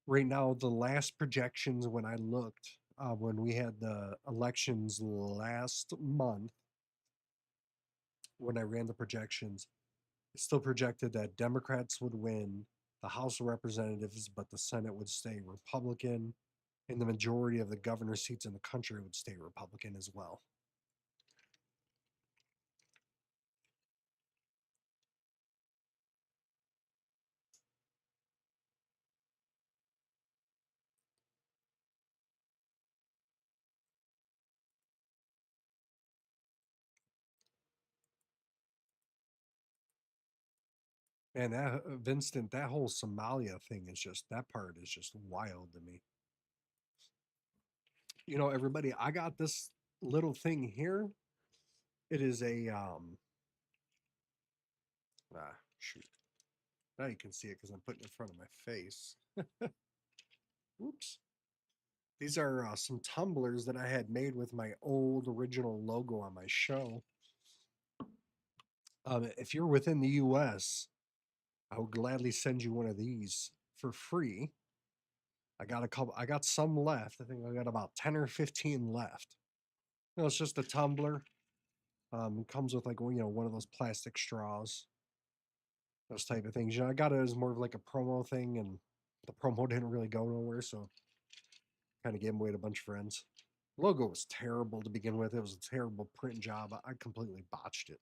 right now the last projections when I looked when we had the elections last month when I ran the projections, it still projected that Democrats would win the House of Representatives, but the Senate would stay Republican, and the majority of the governor seats in the country would stay Republican as well. And that Vincent, that whole Somalia thing is just that part is just wild to me. Everybody, I got this little thing here. It is a shoot. Now you can see it because I'm putting it in front of my face. Oops. These are some tumblers that I had made with my old original logo on my show. If you're within the US, I would gladly send you one of these for free. I got some left. I think I got about 10 or 15 left. It's just a tumbler. It comes with like one of those plastic straws, those type of things. I got it as more of like a promo thing, and the promo didn't really go nowhere, so kind of gave them away to a bunch of friends. Logo was terrible to begin with. It was a terrible print job. I completely botched it.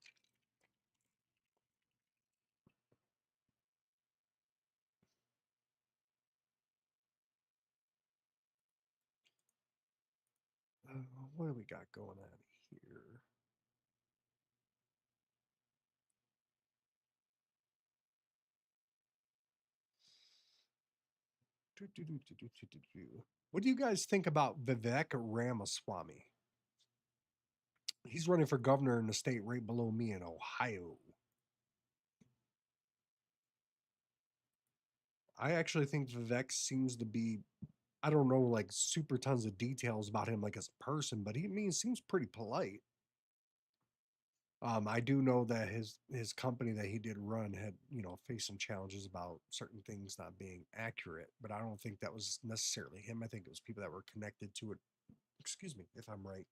What do we got going on here? What do you guys think about Vivek Ramaswamy? He's running for governor in the state right below me in Ohio. I actually think Vivek seems to be, I don't know, like super tons of details about him, like as a person, but he seems pretty polite. I do know that his company that he did run had faced some challenges about certain things not being accurate, but I don't think that was necessarily him. I think it was people that were connected to it. Excuse me, if I'm right.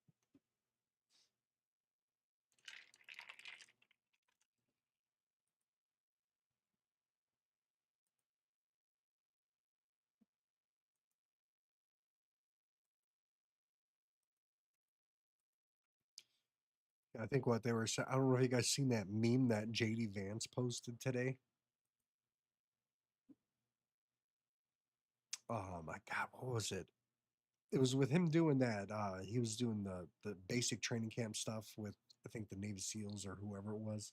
I think what they were saying. I don't know if you guys seen that meme that JD Vance posted today. Oh my God, what was it? It was with him doing that. He was doing the basic training camp stuff with I think the Navy SEALs or whoever it was.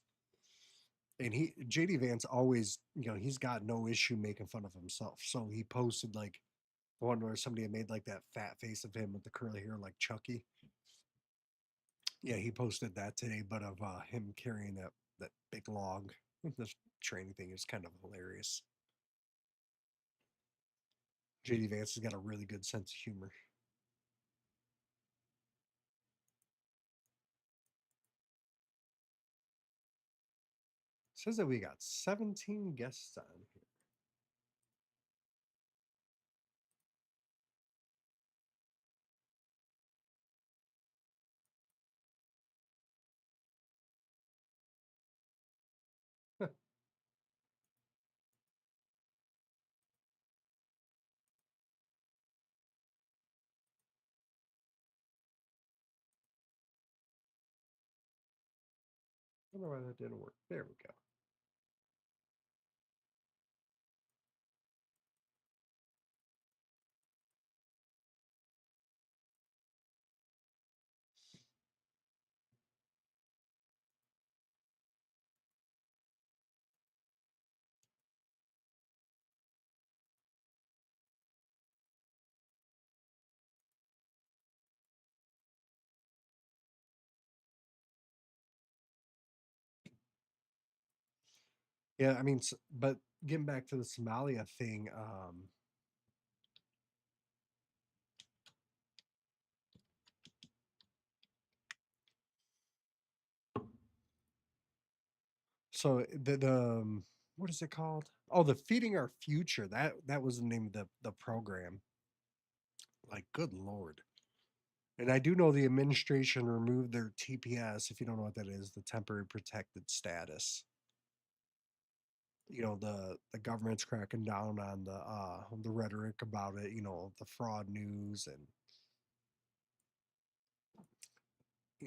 And JD Vance always, he's got no issue making fun of himself. So he posted like one where somebody had made like that fat face of him with the curly hair like Chucky. Yeah, he posted that today, but of him carrying that big log. This training thing is kind of hilarious. JD Vance has got a really good sense of humor. It says that we got 17 guests on here. I don't know why that didn't work. There we go. Yeah, I mean, but getting back to the Somalia thing, so the what is it called? Oh, the Feeding Our Future. That was the name of the program. Like, good lord. And I do know the administration removed their TPS. If you don't know what that is, the temporary protected status. The government's cracking down on the rhetoric about it. The fraud news and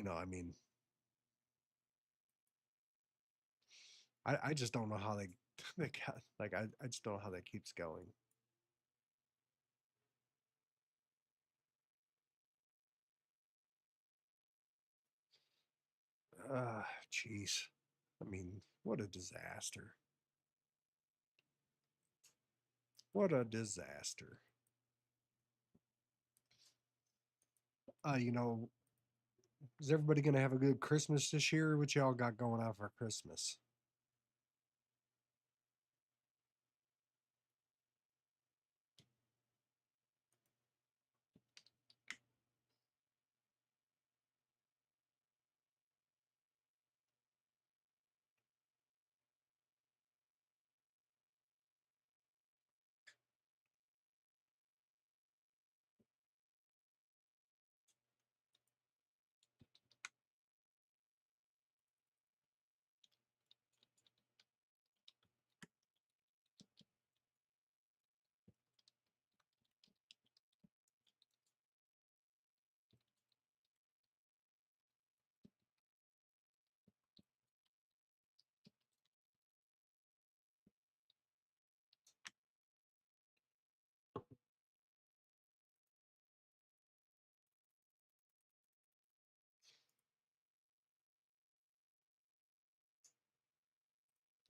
I mean, I just don't know how they got like I just don't know how that keeps going. Jeez. I mean, what a disaster. What a disaster. You know, is everybody gonna have a good Christmas this year? What y'all got going on for Christmas?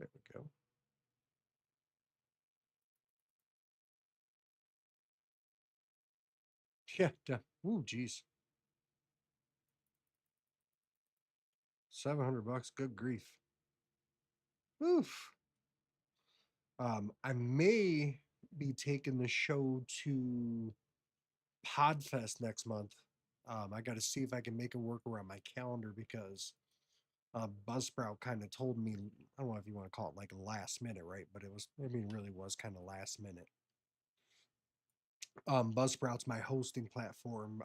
There we go. Yeah. Ooh, geez. $700. Good grief. Oof. I may be taking the show to Podfest next month. I got to see if I can make it work around my calendar because Buzzsprout kind of told me, I don't know if you want to call it like last minute, right? But I mean, really was kind of last minute. Buzzsprout's my hosting platform.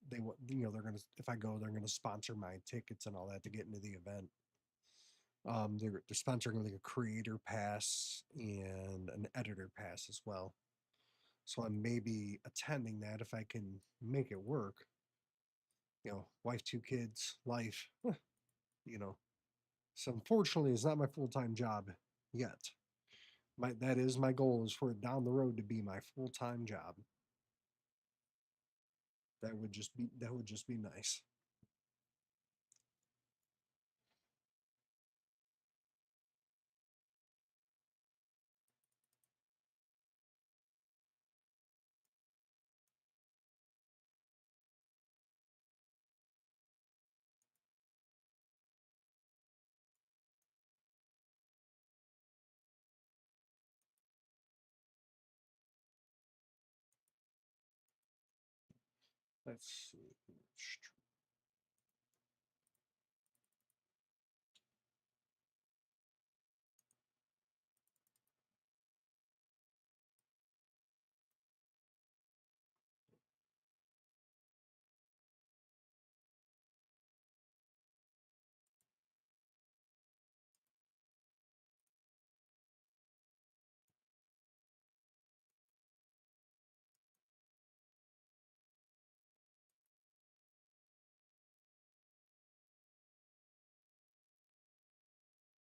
They're gonna if I go, they're gonna sponsor my tickets and all that to get into the event. They're sponsoring like a creator pass and an editor pass as well. So I may be attending that if I can make it work. Wife, two kids, life. You know, so unfortunately, it's not my full time job yet. That is my goal is for it down the road to be my full time job. That would just be nice. Let's see.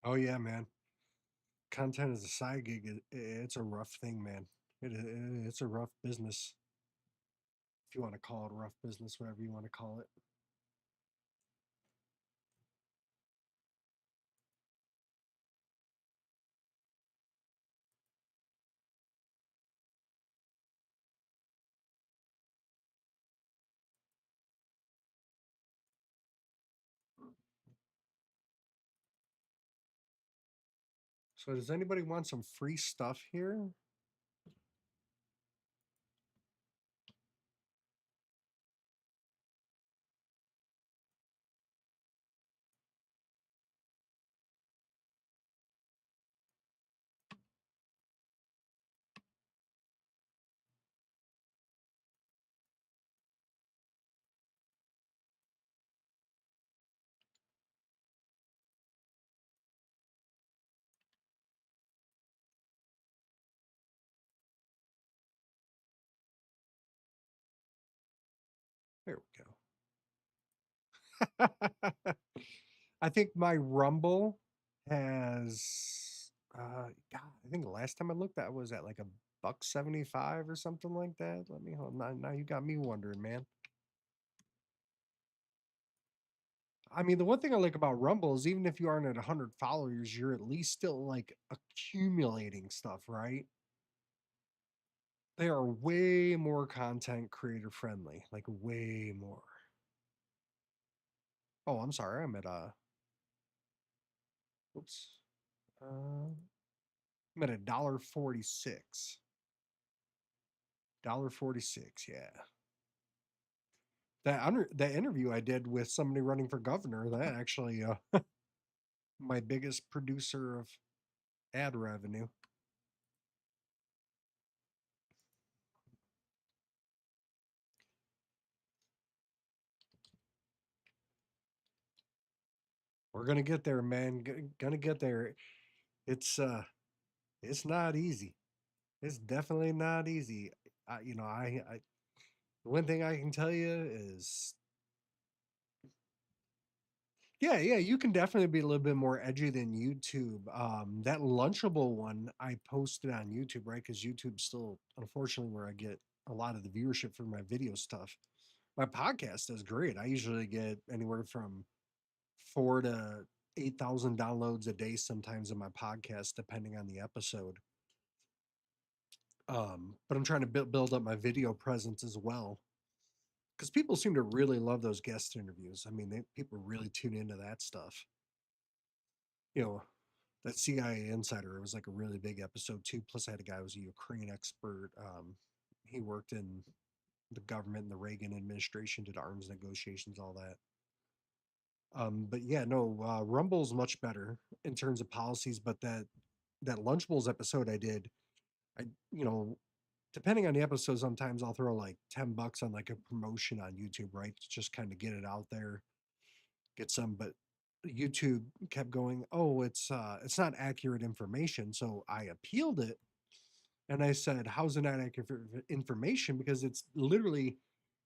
Oh yeah, man. Content as a side gig, it's a rough thing, man. It's a rough business. If you want to call it a rough business, whatever you want to call it. So does anybody want some free stuff here? There we go. I think my Rumble has God, I think the last time I looked that was at like a buck 75 or something like that. Let me hold now you got me wondering, man. I mean, the one thing I like about Rumble is even if you aren't at 100 followers, you're at least still like accumulating stuff, right? They are way more content creator friendly, like way more. Oh, I'm sorry. I'm at oops. I'm at $1.46. $1.46, yeah. That interview I did with somebody running for governor, that actually my biggest producer of ad revenue. We're gonna get there, man. Gonna get there. It's not easy. It's definitely not easy. I the one thing I can tell you is yeah, you can definitely be a little bit more edgy than YouTube. That Lunchable one I posted on YouTube, right? Because YouTube's still, unfortunately, where I get a lot of the viewership for my video stuff. My podcast does great. I usually get anywhere from 4 to 8,000 downloads a day, sometimes in my podcast, depending on the episode. But I'm trying to build up my video presence as well because people seem to really love those guest interviews. I mean, people really tune into that stuff. You know, that CIA insider, it was like a really big episode too. Plus, I had a guy who was a Ukraine expert. He worked in the government in the Reagan administration, did arms negotiations, all that. But yeah, no, Rumble's much better in terms of policies. But that Lunchables episode I did, I you know, depending on the episode, sometimes I'll throw like $10 on like a promotion on YouTube, right? To just kind of get it out there, get some. But YouTube kept going, oh, it's not accurate information. So I appealed it and I said, how's it not accurate information? Because it's literally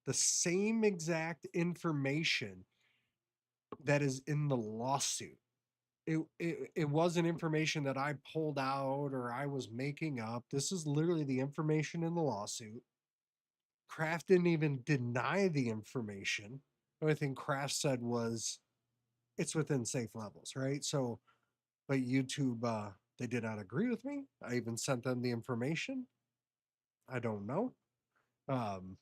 the same exact information that is in the lawsuit. It wasn't information that I pulled out or I was making up. This is literally the information in the lawsuit. Kraft didn't even deny the information. The only thing Kraft said was it's within safe levels, right? So, but YouTube, they did not agree with me. I even sent them the information. I don't know. Um,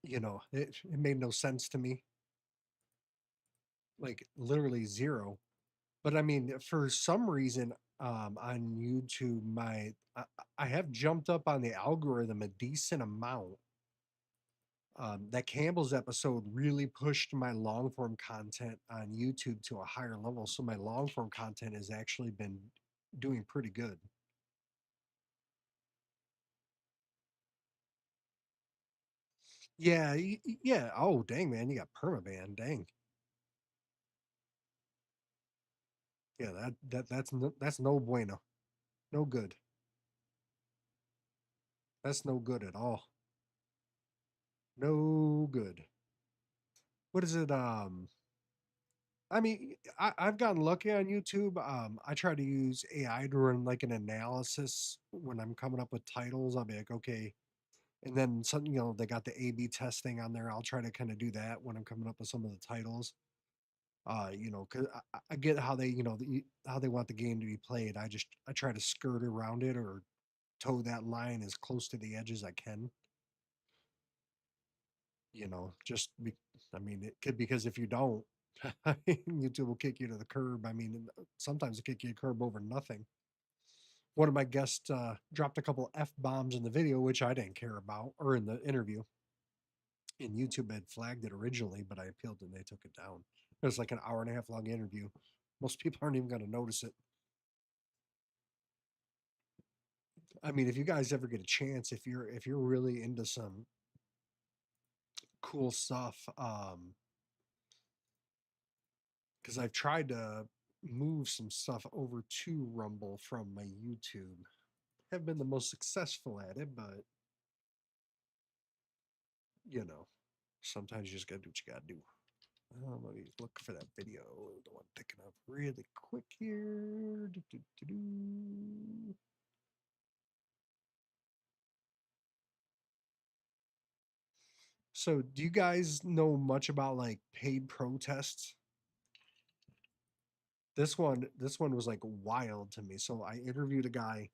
it made no sense to me, like literally zero. But I mean, for some reason, on YouTube, I have jumped up on the algorithm a decent amount. That Campbell's episode really pushed my long form content on YouTube to a higher level. So my long form content has actually been doing pretty good. Yeah, yeah. Oh, dang, man, you got permaban. Dang. Yeah, that's no bueno. No good. That's no good at all. No good. What is it? I mean, I've gotten lucky on YouTube. I try to use AI to run like an analysis when I'm coming up with titles. I'll be like, okay, and then some, they got the A/B testing on there. I'll try to kind of do that when I'm coming up with some of the titles. Because I get how they, how they want the game to be played. I try to skirt around it or toe that line as close to the edge as I can. Just I mean, it could because if you don't, YouTube will kick you to the curb. I mean, sometimes it kick you to the curb over nothing. One of my guests dropped a couple f bombs in the video, which I didn't care about, or in the interview. And YouTube had flagged it originally, but I appealed and they took it down. It was like an hour and a half long interview. Most people aren't even going to notice it. I mean, if you guys ever get a chance, if you're really into some cool stuff, because I've tried to move some stuff over to Rumble from my YouTube. Have been the most successful at it, but you know, sometimes you just gotta do what you gotta do. Let me look for that video, the one thinking of really quick here. So, do you guys know much about like paid protests? This one was like wild to me. So I interviewed a guy.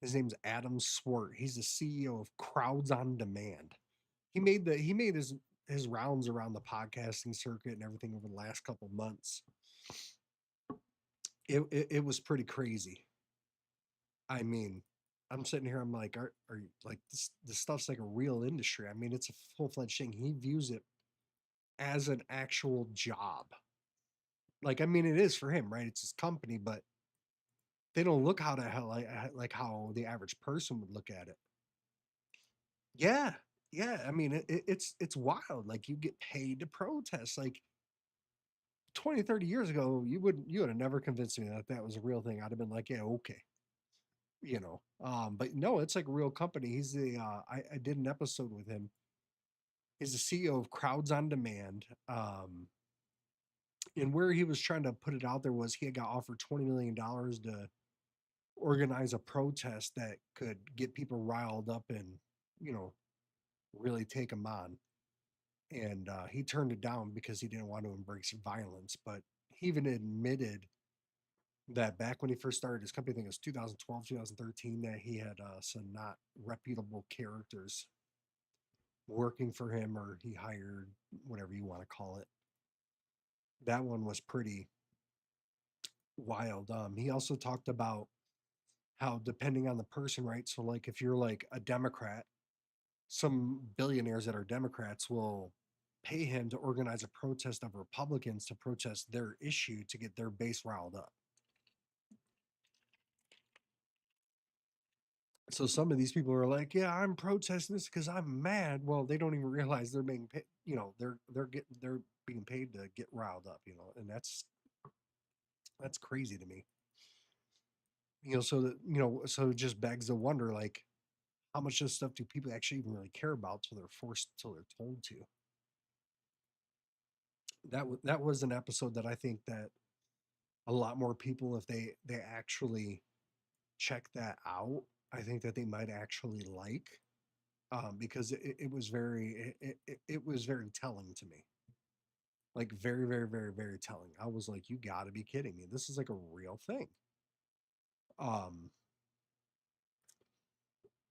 His name's Adam Swart. He's the CEO of Crowds on Demand. He made his rounds around the podcasting circuit and everything over the last couple months. It was pretty crazy. I mean, I'm sitting here. I'm like, are you like this stuff's like a real industry? I mean, it's a full fledged thing. He views it as an actual job. Like, I mean, it is for him, right? It's his company, but they don't look how the hell like how the average person would look at it. Yeah, yeah. I mean, it's wild. Like you get paid to protest. Like 20, 30 years ago, you would have never convinced me that that was a real thing. I'd have been like, yeah, okay, But no, it's like a real company. He's the I did an episode with him. He's the CEO of Crowds on Demand. And where he was trying to put it out there was he had got offered $20 million to organize a protest that could get people riled up and you know really take them on. And he turned it down because he didn't want to embrace violence. But he even admitted that back when he first started his company, I think it was 2012, 2013, that he had some not reputable characters working for him, or he hired, whatever you want to call it. That one was pretty wild. He also talked about how, depending on the person, right? So, like, if you're like a Democrat, some billionaires that are Democrats will pay him to organize a protest of Republicans to protest their issue to get their base riled up. So some of these people are like, "Yeah, I'm protesting this because I'm mad." Well, they don't even realize they're being paid. They're being paid to get riled up. And that's crazy to me. So it just begs the wonder, like, how much of this stuff do people actually even really care about till they're forced, till they're told to? That was an episode that I think that a lot more people, if they actually check that out, I think that they might actually like, because it was it was very telling to me, like very, very, very, very telling. I was like, you got to be kidding me, this is like a real thing. um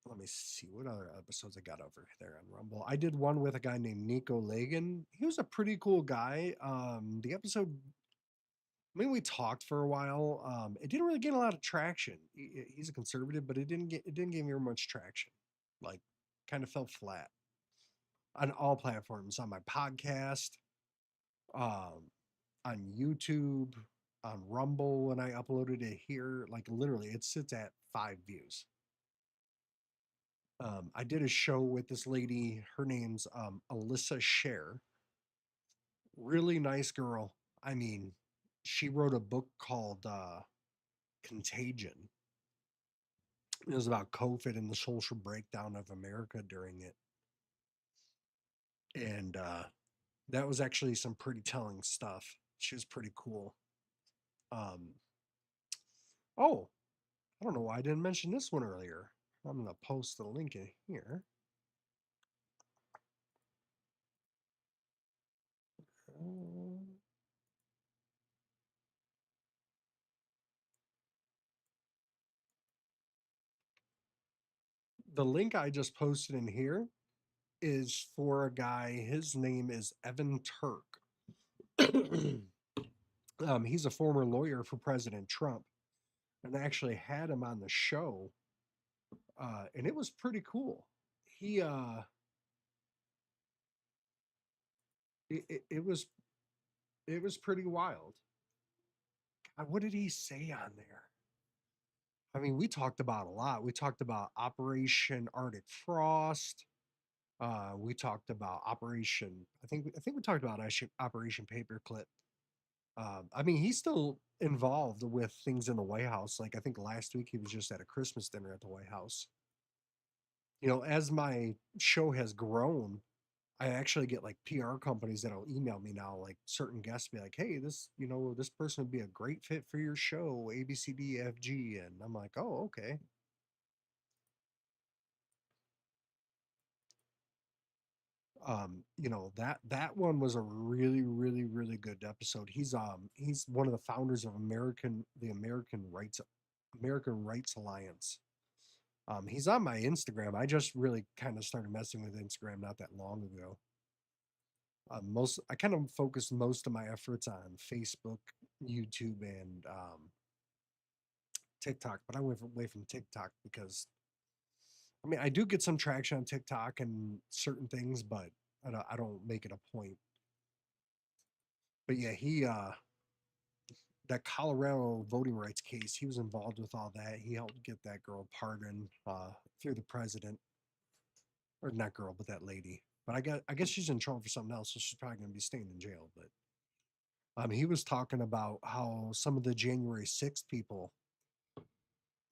Let me see what other episodes I got over there on Rumble. I did one with a guy named Nico Lagan. He was a pretty cool guy. The episode, I mean, we talked for a while. It didn't really get a lot of traction. He's a conservative, but it didn't give me much traction. Like, kind of fell flat. on all platforms, on my podcast, um, on YouTube, on Rumble when I uploaded it here. Like literally, it sits at 5 views. I did a show with this lady. Her name's Alyssa Share. Really nice girl. I mean, she wrote a book called Contagion. It was about COVID and the social breakdown of America during it. And that was actually some pretty telling stuff. She was pretty cool. Um, oh, I don't know why I didn't mention this one earlier. I'm going to post the link in here. The link I just posted in here is for a guy. His name is Evan Turk. He's a former lawyer for President Trump, and I actually had him on the show, and it was pretty cool. He it was pretty wild. God, what did he say on there? I mean, we talked about a lot. We talked about Operation Arctic Frost. We talked about Operation. I think we talked about Operation Paperclip. I mean, he's still involved with things in the White House. Like I think last week he was just at a Christmas dinner at the White House. You know, as my show has grown, I actually get like PR companies that'll email me now, like certain guests be like, "Hey, this person would be a great fit for your show, ABCDFG," and I'm like, "Oh, okay." That one was a really, really, really good episode. He's one of the founders of American Rights Alliance. He's on my Instagram. I just really kind of started messing with Instagram not that long ago. I kind of focused most of my efforts on Facebook, YouTube, and TikTok, but I went away from TikTok because I mean I do get some traction on TikTok and certain things, but I don't make it a point. But yeah, he that Colorado voting rights case, he was involved with all that. He helped get that girl pardoned through the president, or not girl, but that lady. But I guess she's in trouble for something else, so she's probably going to be staying in jail. But he was talking about how some of the January 6th people,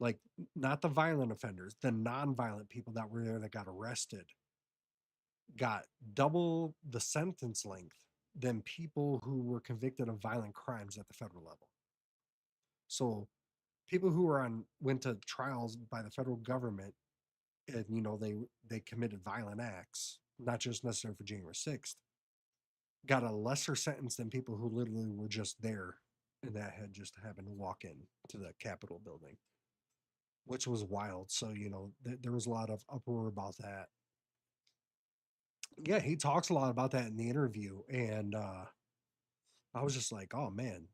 like not the violent offenders, the non-violent people that were there that got arrested, got double the sentence length than people who were convicted of violent crimes at the federal level. So people who went to trials by the federal government, and they committed violent acts, not just necessarily for January 6th, got a lesser sentence than people who literally were just there and that had just happened to walk in to the Capitol building, which was wild. So there was a lot of uproar about that. Yeah, he talks a lot about that in the interview, and I was just like, oh man,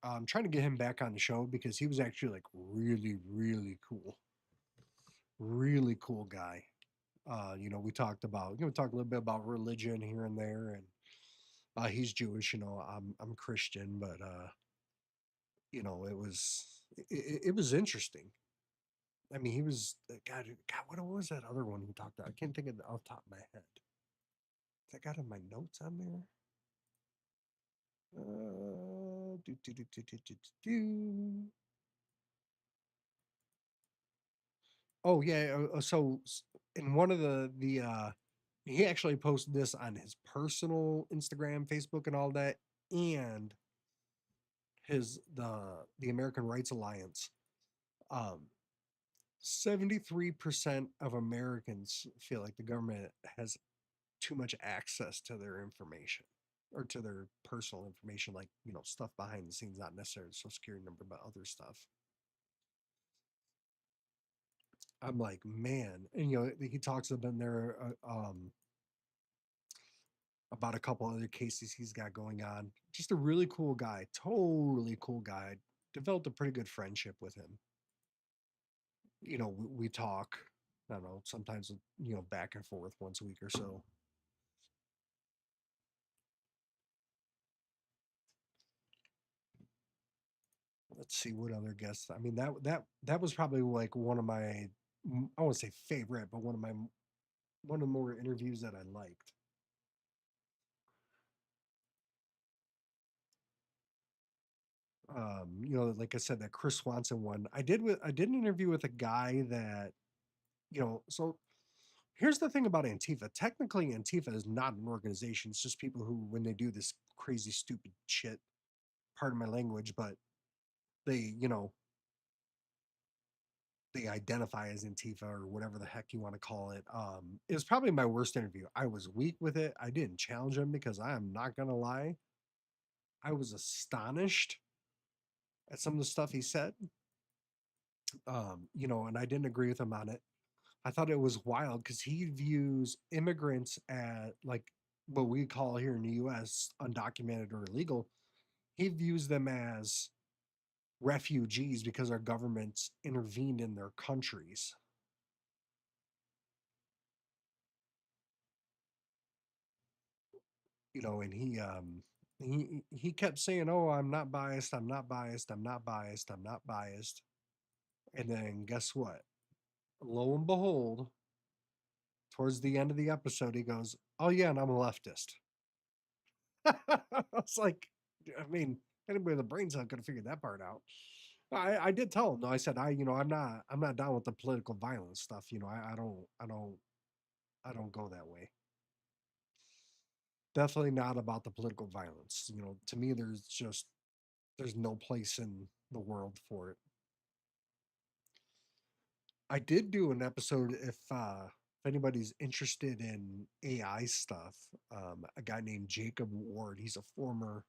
I'm trying to get him back on the show because he was actually like really, really cool guy. We talked a little bit about religion here and there, and he's Jewish. I'm Christian, but it was interesting. I mean, he was God. What was that other one he talked about? I can't think of it off the top of my head. I got in my notes on there. Do, do, do, do, do, do, do. Oh yeah. So in one of he actually posted this on his personal Instagram, Facebook, and all that, and the American Rights Alliance. 73% of Americans feel like the government has too much access to their information or to their personal information, like stuff behind the scenes, not necessarily social security number, but other stuff. I'm like, man, and he talks about in there about a couple other cases he's got going on. Just a really cool guy, totally cool guy. Developed a pretty good friendship with him. We talk. I don't know, sometimes, back and forth once a week or so. Let's see what other guests. I mean, that was probably like one of my, I won't say favorite, but one of the more interviews that I liked. Like I said, that Chris Swanson one. I did an interview with a guy that, so here's the thing about Antifa. Technically, Antifa is not an organization. It's just people who, when they do this crazy, stupid shit, pardon my language, but they, they identify as Antifa or whatever the heck you want to call it. It was probably my worst interview. I was weak with it. I didn't challenge him because I am not gonna lie. I was astonished at some of the stuff he said. And I didn't agree with him on it. I thought it was wild because he views immigrants at like what we call here in the US undocumented or illegal. He views them as refugees because our governments intervened in their countries. And he kept saying, "Oh, I'm not biased. I'm not biased. I'm not biased. I'm not biased." And then guess what? Lo and behold, towards the end of the episode, he goes, "Oh yeah, and I'm a leftist." I was like, I mean, anybody with a brain cell could have figured that part out. I did tell him though. I said, I'm not down with the political violence stuff. I don't go that way. Definitely not about the political violence. To me, there's no place in the world for it. I did do an episode if anybody's interested in AI stuff. A guy named Jacob Ward. He's a former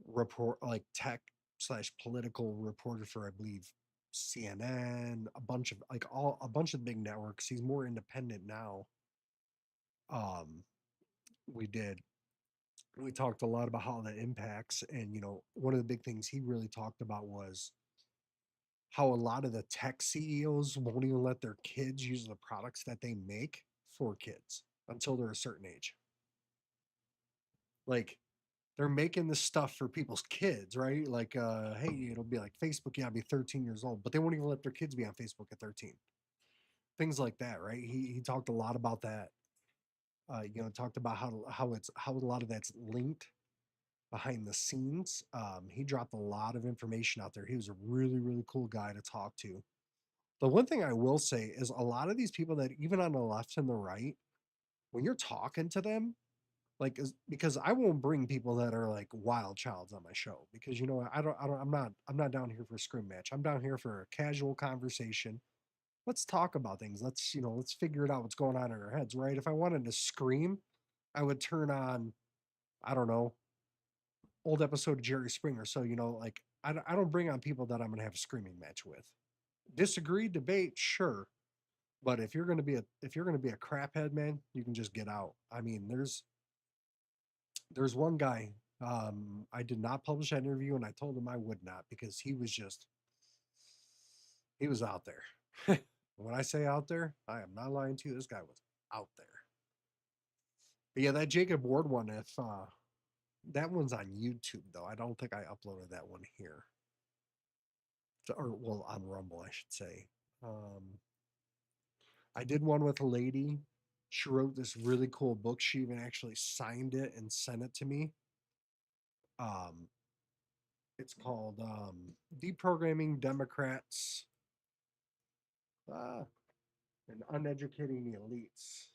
report like tech slash political reporter for I believe CNN, a bunch of big networks. He's more independent now. Um, we did we talked a lot about how that impacts, and one of the big things he really talked about was how a lot of the tech CEOs won't even let their kids use the products that they make for kids until they're a certain age. Like they're making this stuff for people's kids, right? Like, hey, it'll be like Facebook, yeah, I'll be 13 years old, but they won't even let their kids be on Facebook at 13. Things like that, right? He talked a lot about that. Talked about how a lot of that's linked behind the scenes. He dropped a lot of information out there. He was a really, really cool guy to talk to. The one thing I will say is a lot of these people that even on the left and the right, when you're talking to them, like because I won't bring people that are like wild childs on my show because I'm not down here for a scrim match. I'm down here for a casual conversation. Let's talk about things. Let's figure it out what's going on in our heads, right? If I wanted to scream, I would turn on, I don't know, old episode of Jerry Springer. So, like I don't bring on people that I'm gonna have a screaming match with. Disagree, debate, sure. But if you're gonna be a craphead, man, you can just get out. I mean, there's one guy. I did not publish that interview, and I told him I would not because he was out there. When I say out there, I am not lying to you. This guy was out there. But yeah, that Jacob Ward one, if that one's on YouTube though, I don't think I uploaded that one here, or well, on Rumble, I should say. Um, I did one with a lady. She wrote this really cool book. She even actually signed it and sent it to me. Um, it's called Deprogramming Democrats uh, and Uneducating the Elites.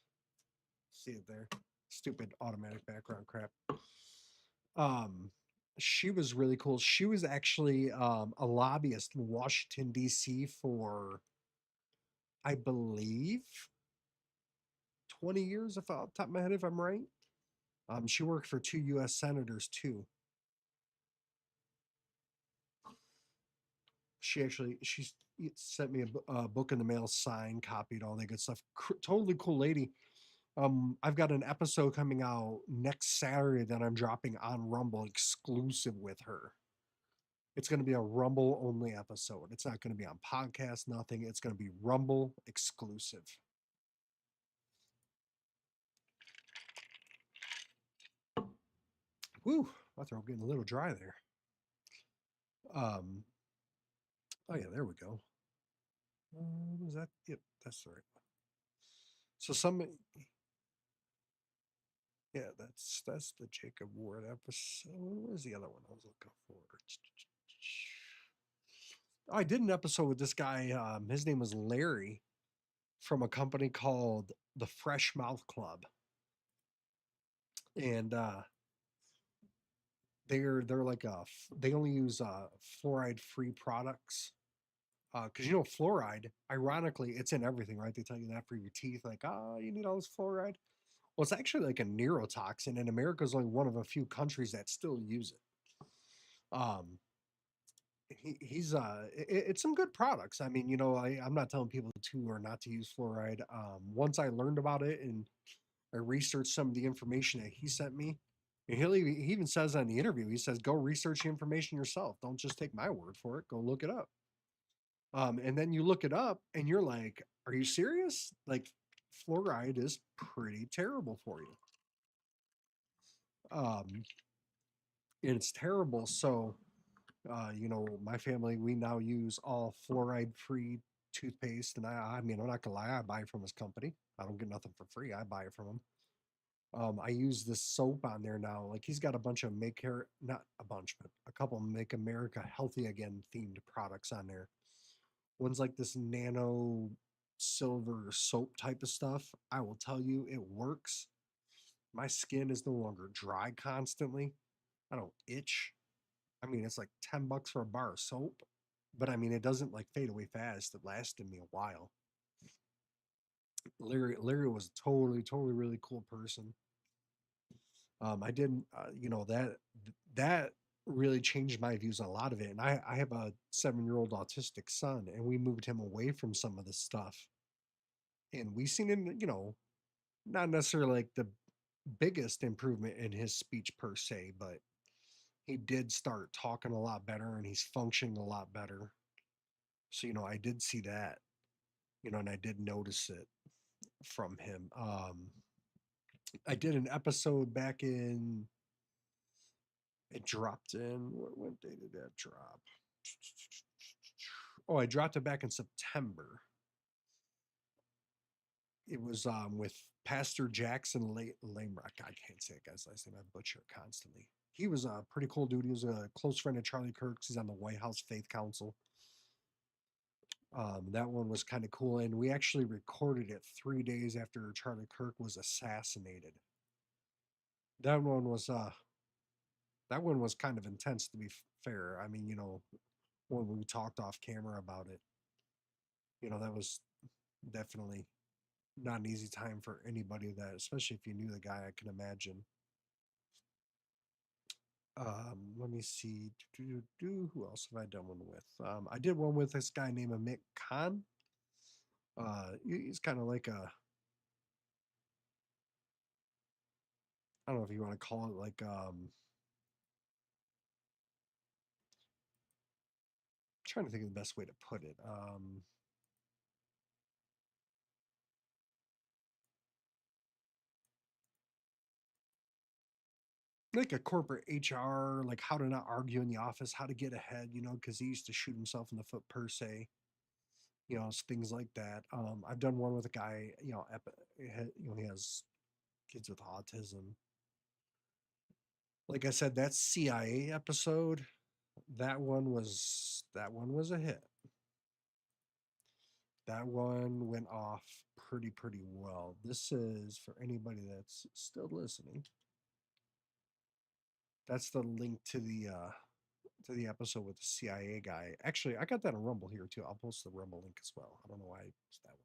See it there? Stupid automatic background crap. Um, she was really cool. She was actually a lobbyist in Washington, D.C. for, I believe, 20 years, if off the top of my head, if I'm right. She worked for 2 U.S. senators too. She sent me a book in the mail, signed, copied, all that good stuff. Totally cool lady. I've got an episode coming out next Saturday that I'm dropping on Rumble exclusive with her. It's going to be a Rumble only episode. It's not going to be on podcast, nothing. It's going to be Rumble exclusive. Woo, my throat getting a little dry there. Oh yeah, there we go. Was that? Yep, that's the right one. So yeah, that's the Jacob Ward episode. Where's the other one I was looking for? I did an episode with this guy. His name was Larry from a company called the Fresh Mouth Club, and they're like they only use fluoride free products because fluoride, ironically, it's in everything, right? They tell you that for your teeth, like, you need all this fluoride. Well, it's actually like a neurotoxin, and America is only one of a few countries that still use it. It's some good products. I mean, I'm not telling people to or not to use fluoride. Once I learned about it and I researched some of the information that he sent me, and he even says on the interview, he says, go research the information yourself. Don't just take my word for it. Go look it up. And then you look it up and you're like, are you serious? Like, fluoride is pretty terrible for you. And it's terrible. So, my family, we now use all fluoride free toothpaste. And I mean, I'm not gonna lie, I buy it from his company. I don't get nothing for free. I buy it from him. I use this soap on there now. Like, he's got a bunch of not a bunch, but a couple Make America Healthy Again themed products on there. One's like this nano silver soap type of stuff. I will tell you, it works. My skin is no longer dry constantly. I don't itch. I mean, it's like $10 for a bar of soap, but I mean, it doesn't like fade away fast. It lasted me a while. Larry was a totally really cool person. I didn't, that really changed my views on a lot of it. And I have a 7-year-old autistic son, and we moved him away from some of this stuff. And we seen him, not necessarily like the biggest improvement in his speech per se, but he did start talking a lot better and he's functioning a lot better. So, I did see that, and I did notice it from him. I did an episode back in, it dropped in, what day did that drop? Oh, I dropped it back in September. It was with Pastor Jackson Lamerock. I can't say that guy's last name. I butcher it constantly. He was a pretty cool dude. He was a close friend of Charlie Kirk's. He's on the White House Faith Council. That one was kind of cool, and we actually recorded it 3 days after Charlie Kirk was assassinated. That one was kind of intense, to be fair. I mean, when we talked off camera about it, that was definitely not an easy time for anybody, that, especially if you knew the guy, I can imagine. Let me see. Who else have I done one with? I did one with this guy named Amit Khan. He's kind of like I don't know if you want to call it like trying to think of the best way to put it. Like a corporate HR, like how to not argue in the office, how to get ahead, because he used to shoot himself in the foot per se, things like that. I've done one with a guy, he has kids with autism. Like I said, that CIA episode, that one was a hit. That one went off pretty well. This is for anybody that's still listening. That's the link to the episode with the CIA guy. Actually, I got that on Rumble here too. I'll post the Rumble link as well. I don't know why I posted that one.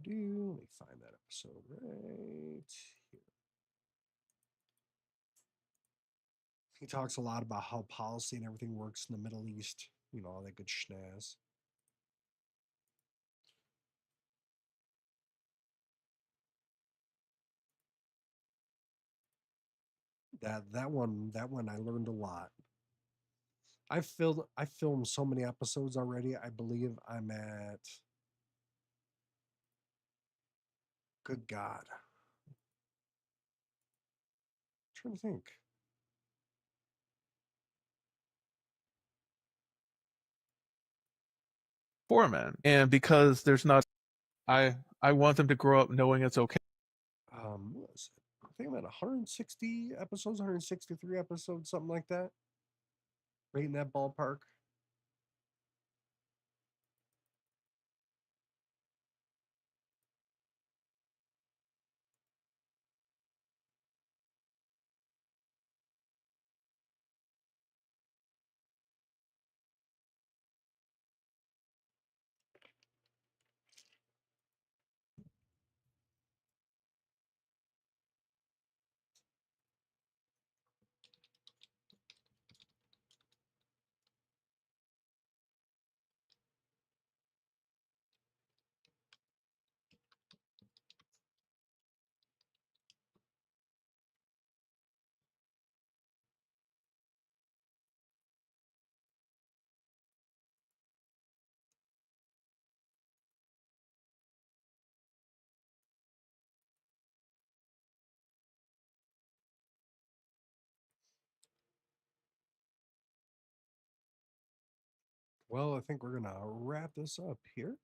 Let me find that episode right here. He talks a lot about how policy and everything works in the Middle East, all that good schnaz. That one I learned a lot. I filmed so many episodes already. I believe I'm at, good God. Trying to think. For men, and because there's not, I want them to grow up knowing it's okay. What was it? I think I'm at 160 episodes, 163 episodes, something like that. Right in that ballpark. Well, I think we're gonna wrap this up here.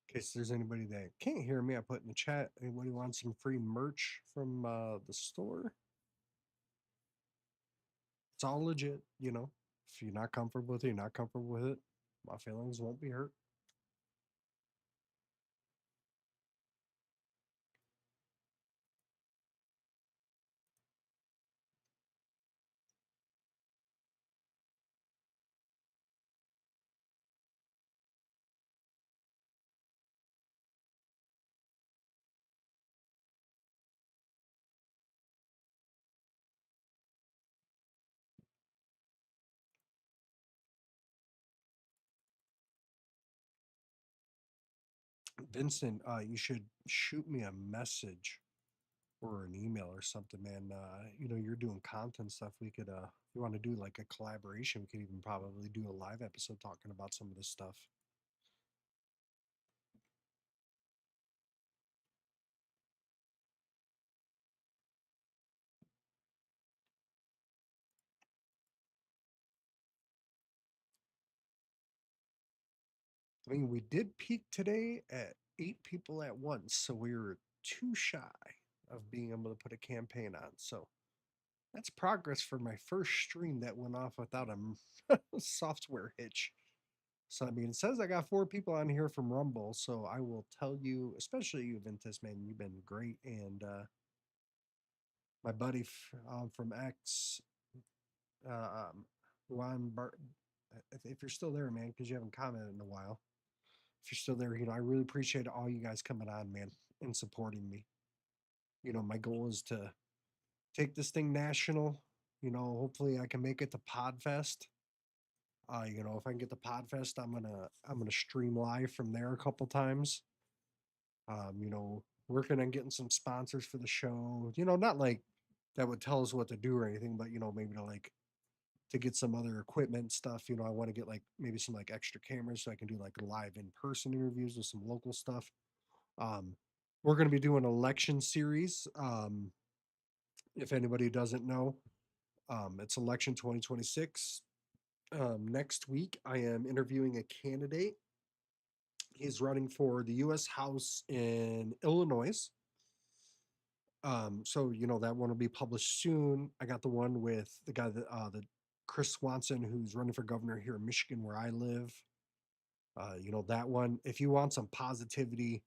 In case there's anybody that can't hear me, I put in the chat. Anybody wants some free merch from the store? It's all legit, you know. If you're not comfortable with it, you're not comfortable with it. My feelings won't be hurt. Vincent, you should shoot me a message or an email or something, man. You're doing content stuff. We could, if you want to do like a collaboration, we could even probably do a live episode talking about some of this stuff. I mean, we did peak today at 8 people at once, so we were too shy of being able to put a campaign on. So that's progress for my first stream that went off without a software hitch. So I mean, it says I got 4 people on here from Rumble. So I will tell you, especially you, Ventus, man, you've been great. And my buddy from X, Juan Bart, if you're still there, man, because you haven't commented in a while. If you're still there, I really appreciate all you guys coming on, man, and supporting me. My goal is to take this thing national. Hopefully I can make it to Podfest. If I can get the Podfest, I'm gonna stream live from there a couple times. Working on getting some sponsors for the show. Not like that would tell us what to do or anything, but maybe to get some other equipment stuff. I want to get like maybe some like extra cameras so I can do like live in person interviews with some local stuff. Um, we're going to be doing an election series. If anybody doesn't know, it's election 2026. Next week, I am interviewing a candidate. He's running for the U.S. House in Illinois. So that one will be published soon. I got the one with the guy the Chris Swanson, who's running for governor here in Michigan, where I live. That one. If you want some positivity,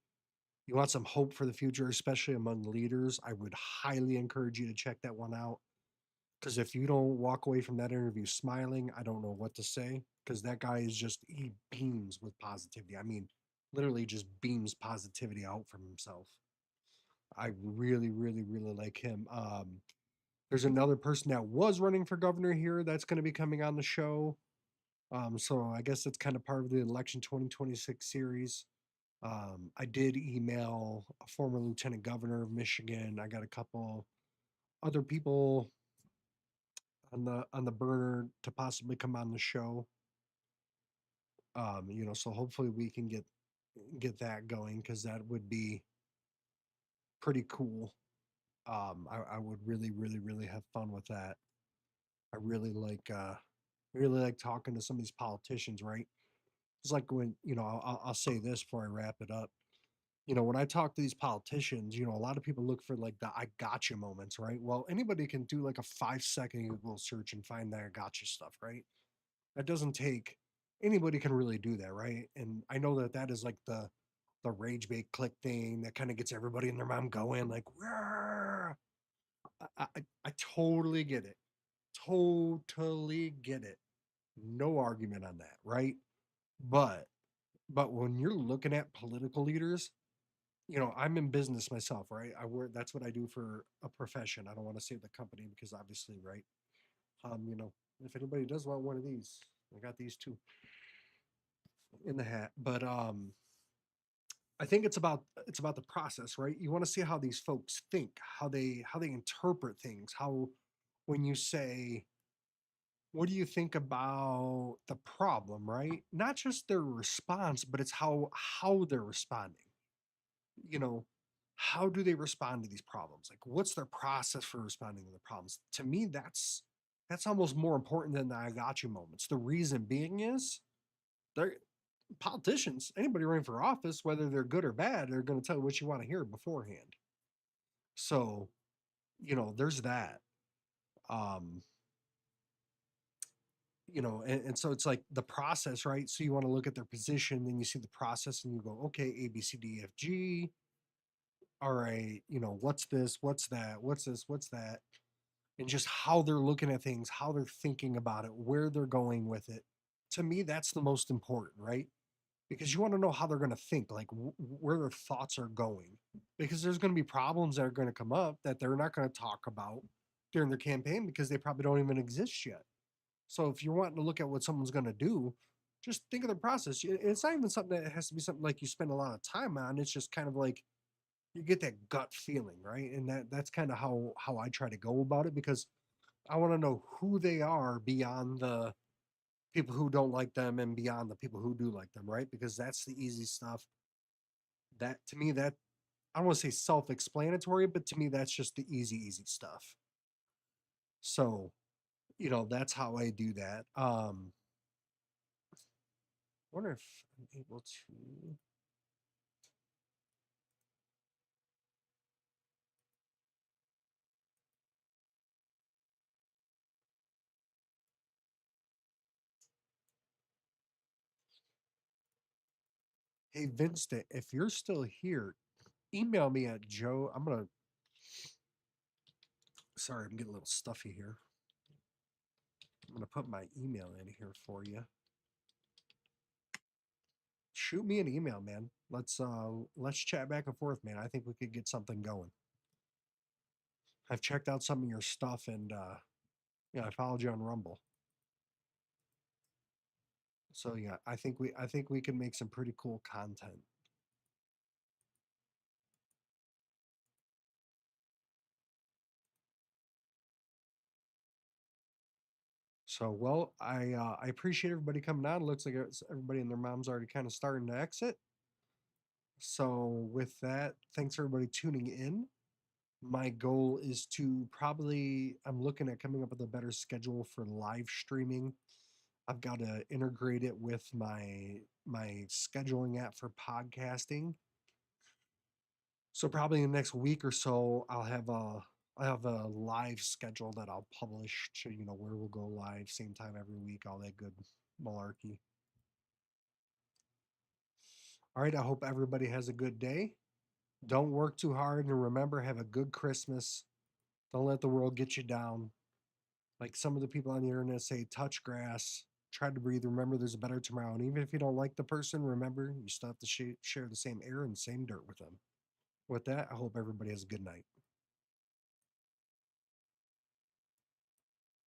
you want some hope for the future, especially among leaders, I would highly encourage you to check that one out. Because if you don't walk away from that interview smiling, I don't know what to say. Because that guy he beams with positivity. I mean, literally just beams positivity out from himself. I really, really, really like him. There's another person that was running for governor here that's going to be coming on the show. So I guess it's kind of part of the election 2026 series. I did email a former lieutenant governor of Michigan. I got a couple other people on the burner to possibly come on the show. So hopefully we can get that going because that would be pretty cool. I would really, really, really have fun with that. I really like talking to some of these politicians, right? It's like when, I'll say this before I wrap it up. When I talk to these politicians, a lot of people look for like the I gotcha moments, right? Well, anybody can do like a 5-second Google search and find that I gotcha stuff, right? That doesn't take anybody can really do that, right? And I know that that is like the rage bait click thing that kind of gets everybody and their mom going like, "Rah!" I totally get it. Totally get it. No argument on that, right? But when you're looking at political leaders, I'm in business myself, right? I work that's what I do for a profession. I don't want to say the company because obviously, right? You know, if anybody does want one of these, I got these two in the hat. But I think it's about the process, right? You want to see how these folks think, how they interpret things, how when you say, what do you think about the problem, right? Not just their response, but it's how they're responding. You know, how do they respond to these problems? Like what's their process for responding to the problems? To me, that's almost more important than the I got you moments. The reason being is they're politicians, anybody running for office, whether they're good or bad, they're going to tell you what you want to hear beforehand. So, there's that. Um, and so it's like the process, right? So you want to look at their position, then you see the process and you go, okay, A, B, C, D, F, G. All right, what's this? What's that? What's this? What's that? And just how they're looking at things, how they're thinking about it, where they're going with it. To me, that's the most important, right? Because you want to know how they're going to think, like where their thoughts are going. Because there's going to be problems that are going to come up that they're not going to talk about during their campaign because they probably don't even exist yet. So if you're wanting to look at what someone's going to do, just think of the process. It's not even something that has to be something like you spend a lot of time on. It's just kind of like you get that gut feeling, right? And that's kind of how I try to go about it because I want to know who they are beyond the people who don't like them and beyond the people who do like them, right? Because that's the easy stuff. That to me, that I don't want to say self-explanatory, but to me, that's just the easy stuff. So, that's how I do that. Wonder if I'm able to. Hey, Vincent, if you're still here, email me at Joe. Sorry, I'm getting a little stuffy here. I'm gonna put my email in here for you. Shoot me an email, man. Let's chat back and forth, man. I think we could get something going. I've checked out some of your stuff and yeah, I followed you on Rumble. So yeah, I think we can make some pretty cool content. So well, I appreciate everybody coming on. Looks like everybody and their mom's already kind of starting to exit. So with that, thanks everybody tuning in. My goal is to probably I'm looking at coming up with a better schedule for live streaming. I've got to integrate it with my scheduling app for podcasting. So probably in the next week or so, I have a live schedule that I'll publish to where we'll go live same time every week, all that good malarkey. All right, I hope everybody has a good day. Don't work too hard and remember have a good Christmas. Don't let the world get you down. Like some of the people on the internet say, touch grass, try to breathe. Remember, there's a better tomorrow. And even if you don't like the person, remember, you still have to share the same air and the same dirt with them. With that, I hope everybody has a good night.